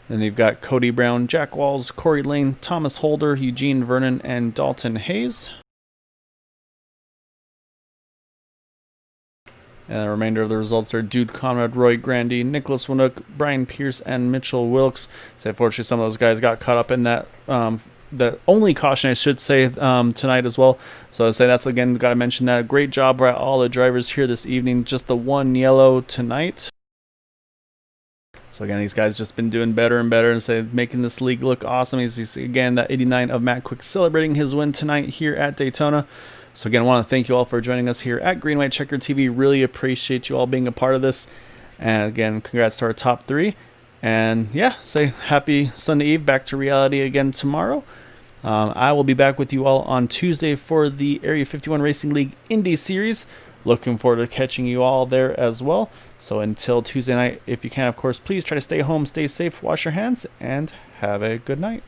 Then you've got Cody Brown, Jack Walls, Corey Lane, Thomas Holder, Eugene Vernon, and Dalton Hayes. And the remainder of the results are Dude Conrad, Roy Grandy, Nicholas Winook, Brian Pierce, and Mitchell Wilkes. So unfortunately, some of those guys got caught up in that. The only caution, I should say, tonight as well. So I'd say that's, again, got to mention that. Great job by all the drivers here this evening. Just the one yellow tonight. So again, these guys just been doing better and better, and say making this league look awesome. He's again, that 89 of Matt Quick celebrating his win tonight here at Daytona. So again, I want to thank you all for joining us here at Green White Checker TV. Really appreciate you all being a part of this. And again, congrats to our top three. And yeah, say happy Sunday Eve. Back to reality again tomorrow. I will be back with you all on Tuesday for the Area 51 Racing League Indy Series. Looking forward to catching you all there as well. So until Tuesday night, if you can, of course, please try to stay home, stay safe, wash your hands, and have a good night.